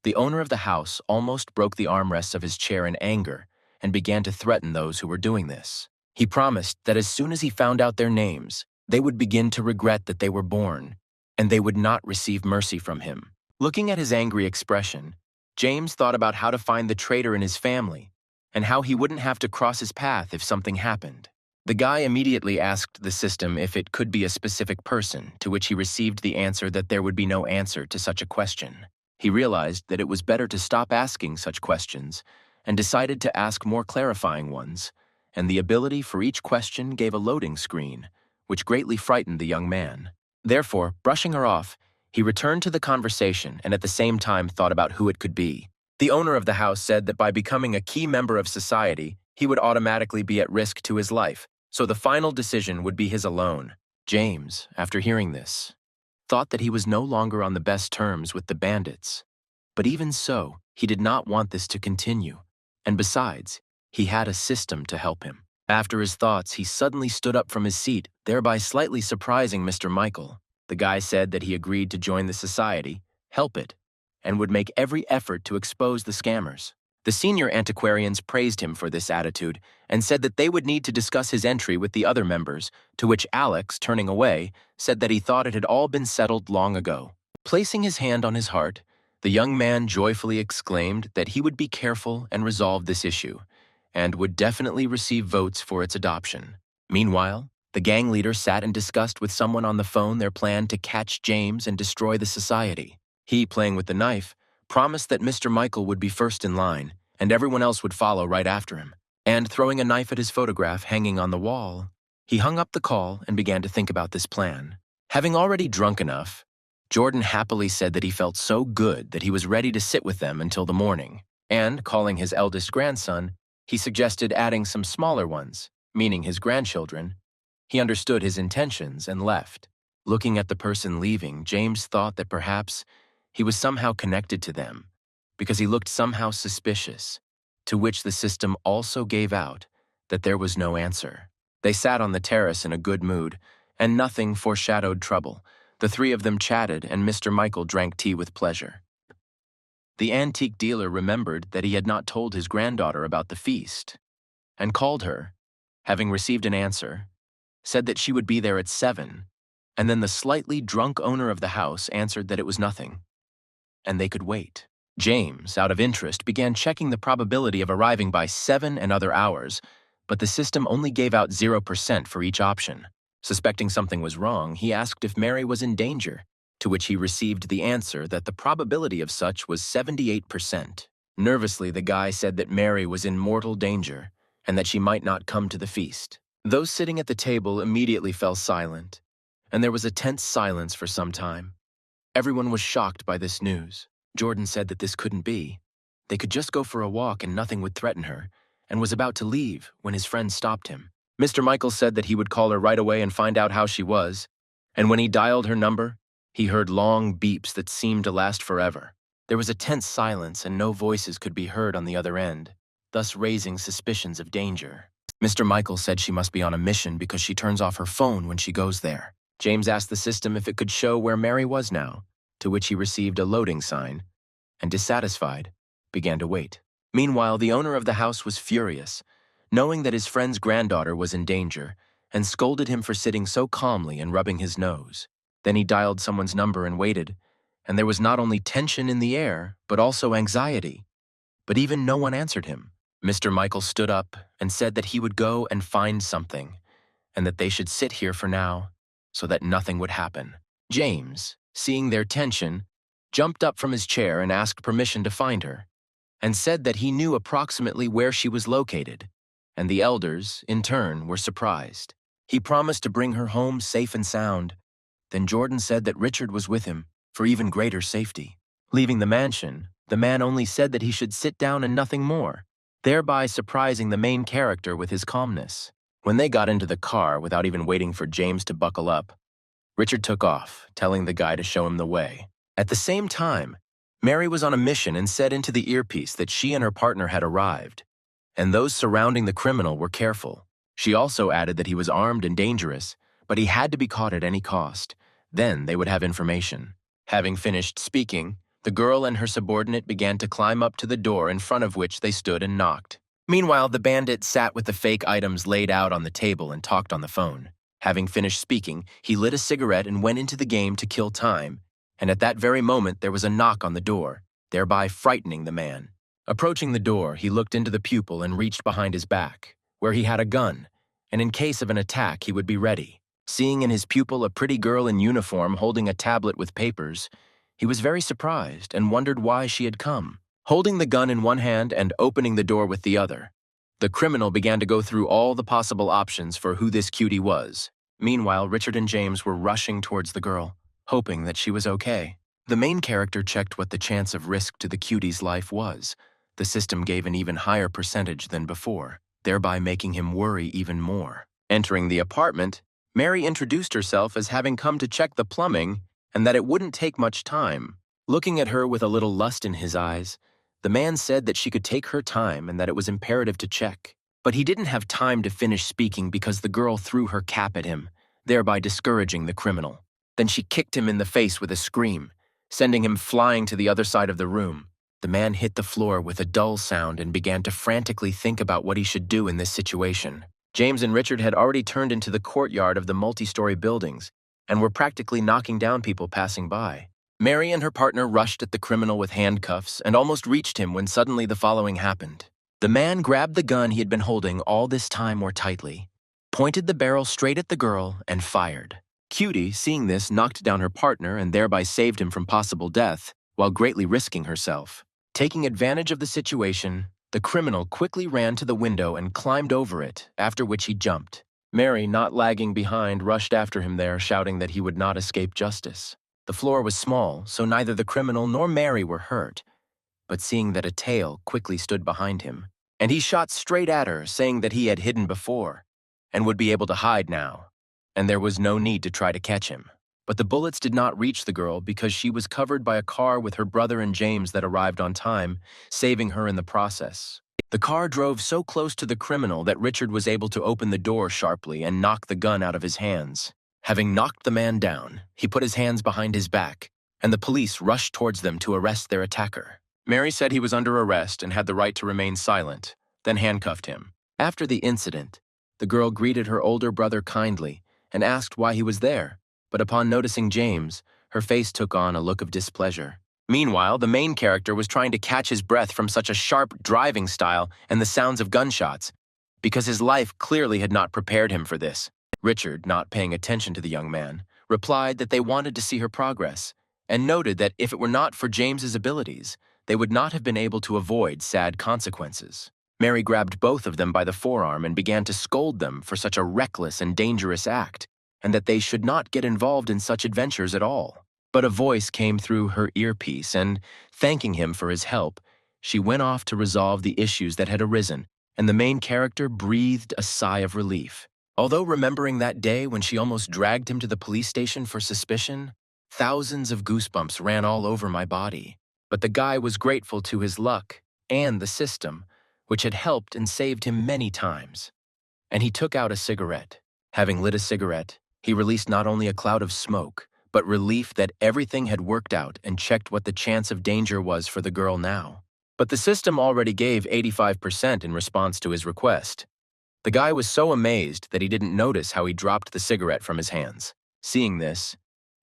the owner of the house almost broke the armrests of his chair in anger and began to threaten those who were doing this. He promised that as soon as he found out their names, they would begin to regret that they were born, and they would not receive mercy from him. Looking at his angry expression, James thought about how to find the traitor in his family and how he wouldn't have to cross his path if something happened. The guy immediately asked the system if it could be a specific person, to which he received the answer that there would be no answer to such a question. He realized that it was better to stop asking such questions and decided to ask more clarifying ones, and the ability for each question gave a loading screen, which greatly frightened the young man. Therefore, brushing her off, he returned to the conversation and at the same time thought about who it could be. The owner of the house said that by becoming a key member of society, he would automatically be at risk to his life, so the final decision would be his alone. James, after hearing this, thought that he was no longer on the best terms with the bandits. But even so, he did not want this to continue, and besides, he had a system to help him. After his thoughts, he suddenly stood up from his seat, thereby slightly surprising Mr. Michael. The guy said that he agreed to join the society, help it, and would make every effort to expose the scammers. The senior antiquarians praised him for this attitude and said that they would need to discuss his entry with the other members, to which Alex, turning away, said that he thought it had all been settled long ago. Placing his hand on his heart, the young man joyfully exclaimed that he would be careful and resolve this issue, and would definitely receive votes for its adoption. Meanwhile, the gang leader sat and discussed with someone on the phone their plan to catch James and destroy the society. He, playing with the knife, promised that Mr. Michael would be first in line, and everyone else would follow right after him. And throwing a knife at his photograph hanging on the wall, he hung up the call and began to think about this plan. Having already drunk enough, Jordan happily said that he felt so good that he was ready to sit with them until the morning, and, calling his eldest grandson, he suggested adding some smaller ones, meaning his grandchildren. He understood his intentions and left. Looking at the person leaving, James thought that perhaps he was somehow connected to them, because he looked somehow suspicious, to which the system also gave out that there was no answer. They sat on the terrace in a good mood, and nothing foreshadowed trouble. The three of them chatted, and Mr. Michael drank tea with pleasure. The antique dealer remembered that he had not told his granddaughter about the feast, and called her, having received an answer, said that she would be there at 7, and then the slightly drunk owner of the house answered that it was nothing, and they could wait. James, out of interest, began checking the probability of arriving by 7 and other hours, but the system only gave out 0% for each option. Suspecting something was wrong, he asked if Mary was in danger, to which he received the answer that the probability of such was 78%. Nervously, the guy said that Mary was in mortal danger and that she might not come to the feast. Those sitting at the table immediately fell silent, and there was a tense silence for some time. Everyone was shocked by this news. Jordan said that this couldn't be. They could just go for a walk and nothing would threaten her, and was about to leave when his friend stopped him. Mr. Michael said that he would call her right away and find out how she was, and when he dialed her number, he heard long beeps that seemed to last forever. There was a tense silence and no voices could be heard on the other end, thus raising suspicions of danger. Mr. Michael said she must be on a mission because she turns off her phone when she goes there. James asked the system if it could show where Mary was now, to which he received a loading sign, and dissatisfied, began to wait. Meanwhile, the owner of the house was furious, knowing that his friend's granddaughter was in danger, and scolded him for sitting so calmly and rubbing his nose. Then he dialed someone's number and waited, and there was not only tension in the air, but also anxiety. But even no one answered him. Mr. Michael stood up and said that he would go and find something, and that they should sit here for now, so that nothing would happen. James, seeing their tension, jumped up from his chair and asked permission to find her, and said that he knew approximately where she was located, and the elders, in turn, were surprised. He promised to bring her home safe and sound. Then Jordan said that Richard was with him for even greater safety. Leaving the mansion, the man only said that he should sit down and nothing more, thereby surprising the main character with his calmness. When they got into the car without even waiting for James to buckle up, Richard took off, telling the guy to show him the way. At the same time, Mary was on a mission and said into the earpiece that she and her partner had arrived, and those surrounding the criminal were careful. She also added that he was armed and dangerous, but he had to be caught at any cost. Then they would have information. Having finished speaking, the girl and her subordinate began to climb up to the door in front of which they stood and knocked. Meanwhile, the bandit sat with the fake items laid out on the table and talked on the phone. Having finished speaking, he lit a cigarette and went into the game to kill time, and at that very moment there was a knock on the door, thereby frightening the man. Approaching the door, he looked into the pupil and reached behind his back, where he had a gun, and in case of an attack he would be ready. Seeing in his pupil a pretty girl in uniform holding a tablet with papers, he was very surprised and wondered why she had come. Holding the gun in one hand and opening the door with the other, the criminal began to go through all the possible options for who this cutie was. Meanwhile, Richard and James were rushing towards the girl, hoping that she was okay. The main character checked what the chance of risk to the cutie's life was. The system gave an even higher percentage than before, thereby making him worry even more. Entering the apartment, Mary introduced herself as having come to check the plumbing and that it wouldn't take much time. Looking at her with a little lust in his eyes, the man said that she could take her time and that it was imperative to check. But he didn't have time to finish speaking because the girl threw her cap at him, thereby discouraging the criminal. Then she kicked him in the face with a scream, sending him flying to the other side of the room. The man hit the floor with a dull sound and began to frantically think about what he should do in this situation. James and Richard had already turned into the courtyard of the multi-story buildings and were practically knocking down people passing by. Mary and her partner rushed at the criminal with handcuffs and almost reached him when suddenly the following happened. The man grabbed the gun he had been holding all this time more tightly, pointed the barrel straight at the girl, and fired. Cutie, seeing this, knocked down her partner and thereby saved him from possible death, while greatly risking herself. Taking advantage of the situation, the criminal quickly ran to the window and climbed over it, after which he jumped. Mary, not lagging behind, rushed after him there, shouting that he would not escape justice. The floor was small, so neither the criminal nor Mary were hurt, but seeing that a tail quickly stood behind him, and he shot straight at her, saying that he had hidden before, and would be able to hide now, and there was no need to try to catch him. But the bullets did not reach the girl because she was covered by a car with her brother and James that arrived on time, saving her in the process. The car drove so close to the criminal that Richard was able to open the door sharply and knock the gun out of his hands. Having knocked the man down, he put his hands behind his back, and the police rushed towards them to arrest their attacker. Mary said he was under arrest and had the right to remain silent, then handcuffed him. After the incident, the girl greeted her older brother kindly and asked why he was there, but upon noticing James, her face took on a look of displeasure. Meanwhile, the main character was trying to catch his breath from such a sharp driving style and the sounds of gunshots, because his life clearly had not prepared him for this. Richard, not paying attention to the young man, replied that they wanted to see her progress, and noted that if it were not for James's abilities, they would not have been able to avoid sad consequences. Mary grabbed both of them by the forearm and began to scold them for such a reckless and dangerous act, and that they should not get involved in such adventures at all. But a voice came through her earpiece, and, thanking him for his help, she went off to resolve the issues that had arisen, and the main character breathed a sigh of relief. Although remembering that day when she almost dragged him to the police station for suspicion, thousands of goosebumps ran all over my body. But the guy was grateful to his luck and the system, which had helped and saved him many times. And he took out a cigarette. Having lit a cigarette, he released not only a cloud of smoke, but relief that everything had worked out, and checked what the chance of danger was for the girl now. But the system already gave 85% in response to his request. The guy was so amazed that he didn't notice how he dropped the cigarette from his hands. Seeing this,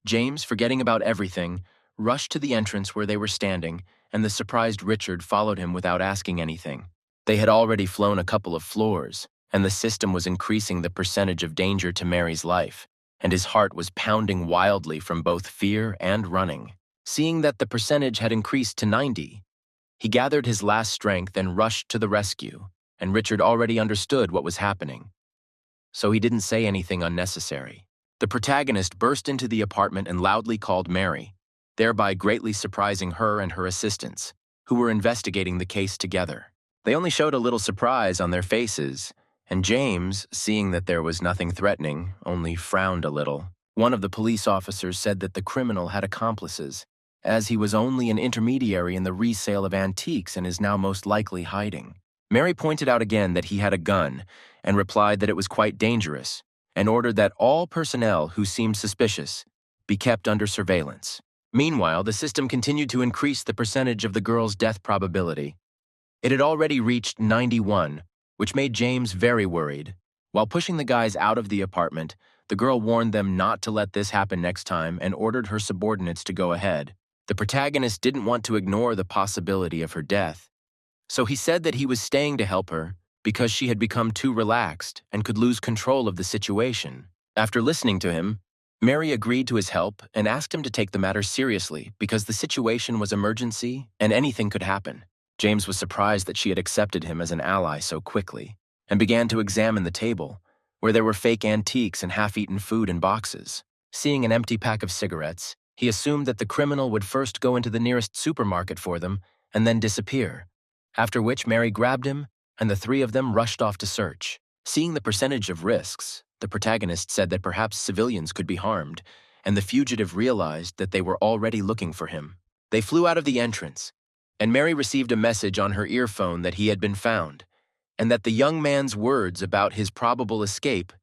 James, forgetting about everything, rushed to the entrance where they were standing, and the surprised Richard followed him without asking anything. They had already flown a couple of floors, and the system was increasing the percentage of danger to Mary's life, and his heart was pounding wildly from both fear and running. Seeing that the percentage had increased to 90, he gathered his last strength and rushed to the rescue, and Richard already understood what was happening, so he didn't say anything unnecessary. The protagonist burst into the apartment and loudly called Mary, thereby greatly surprising her and her assistants, who were investigating the case together. They only showed a little surprise on their faces, and James, seeing that there was nothing threatening, only frowned a little. One of the police officers said that the criminal had accomplices, as he was only an intermediary in the resale of antiques and is now most likely hiding. Mary pointed out again that he had a gun, and replied that it was quite dangerous, and ordered that all personnel who seemed suspicious be kept under surveillance. Meanwhile, the system continued to increase the percentage of the girl's death probability. It had already reached 91, which made James very worried. While pushing the guys out of the apartment, the girl warned them not to let this happen next time and ordered her subordinates to go ahead. The protagonist didn't want to ignore the possibility of her death, so he said that he was staying to help her because she had become too relaxed and could lose control of the situation. After listening to him, Mary agreed to his help and asked him to take the matter seriously because the situation was emergency and anything could happen. James was surprised that she had accepted him as an ally so quickly, and began to examine the table, where there were fake antiques and half-eaten food in boxes. Seeing an empty pack of cigarettes, he assumed that the criminal would first go into the nearest supermarket for them and then disappear, after which Mary grabbed him, and the three of them rushed off to search. Seeing the percentage of risks, the protagonist said that perhaps civilians could be harmed, and the fugitive realized that they were already looking for him. They flew out of the entrance, and Mary received a message on her earphone that he had been found, and that the young man's words about his probable escape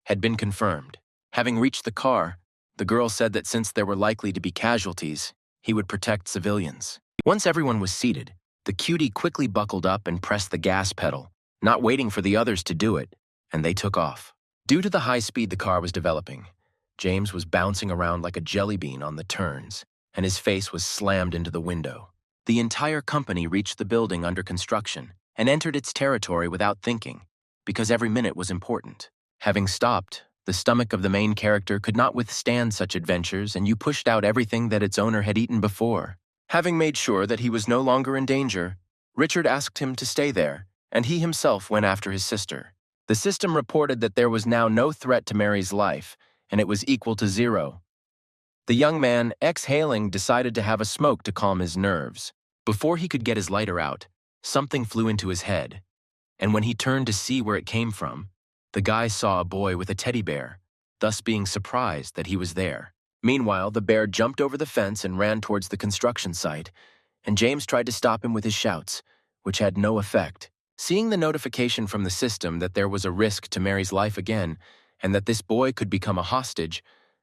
had been confirmed. Having reached the car, the girl said that since there were likely to be casualties, he would protect civilians. Once everyone was seated, the cutie quickly buckled up and pressed the gas pedal, not waiting for the others to do it, and they took off. Due to the high speed the car was developing, James was bouncing around like a jelly bean on the turns, and his face was slammed into the window. The entire company reached the building under construction and entered its territory without thinking, because every minute was important. Having stopped, the stomach of the main character could not withstand such adventures, and you pushed out everything that its owner had eaten before. Having made sure that he was no longer in danger, Richard asked him to stay there, and he himself went after his sister. The system reported that there was now no threat to Mary's life, and it was equal to 0. The young man, exhaling, decided to have a smoke to calm his nerves. Before he could get his lighter out, something flew into his head, and when he turned to see where it came from, the guy saw a boy with a teddy bear, thus being surprised that he was there. Meanwhile, the bear jumped over the fence and ran towards the construction site, and James tried to stop him with his shouts, which had no effect. Seeing the notification from the system that there was a risk to Mary's life again, and that this boy could become a hostage,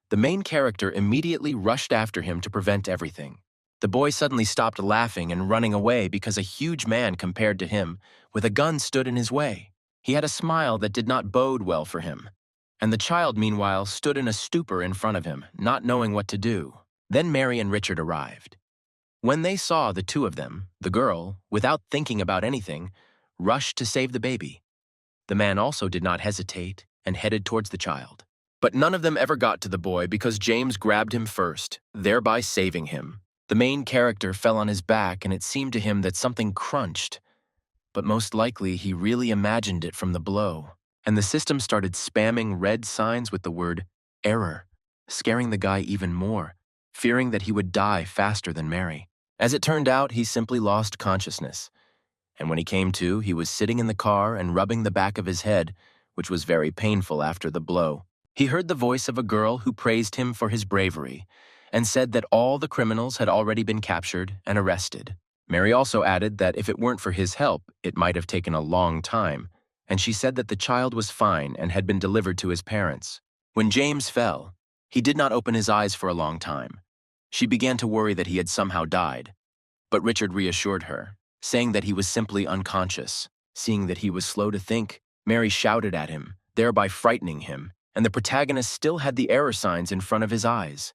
the main character immediately rushed after him to prevent everything. The boy suddenly stopped laughing and running away because a huge man compared to him with a gun stood in his way. He had a smile that did not bode well for him, and the child, meanwhile, stood in a stupor in front of him, not knowing what to do. Then Mary and Richard arrived. When they saw the two of them, the girl, without thinking about anything, rushed to save the baby. The man also did not hesitate and headed towards the child. But none of them ever got to the boy because James grabbed him first, thereby saving him. The main character fell on his back and it seemed to him that something crunched, but most likely he really imagined it from the blow. And the system started spamming red signs with the word error, scaring the guy even more, fearing that he would die faster than Mary. As it turned out, he simply lost consciousness. And when he came to, he was sitting in the car and rubbing the back of his head, which was very painful after the blow. He heard the voice of a girl who praised him for his bravery and said that all the criminals had already been captured and arrested. Mary also added that if it weren't for his help, it might have taken a long time, and she said that the child was fine and had been delivered to his parents. When James fell, he did not open his eyes for a long time. She began to worry that he had somehow died, but Richard reassured her, saying that he was simply unconscious. Seeing that he was slow to think, Mary shouted at him, thereby frightening him, and the protagonist still had the error signs in front of his eyes.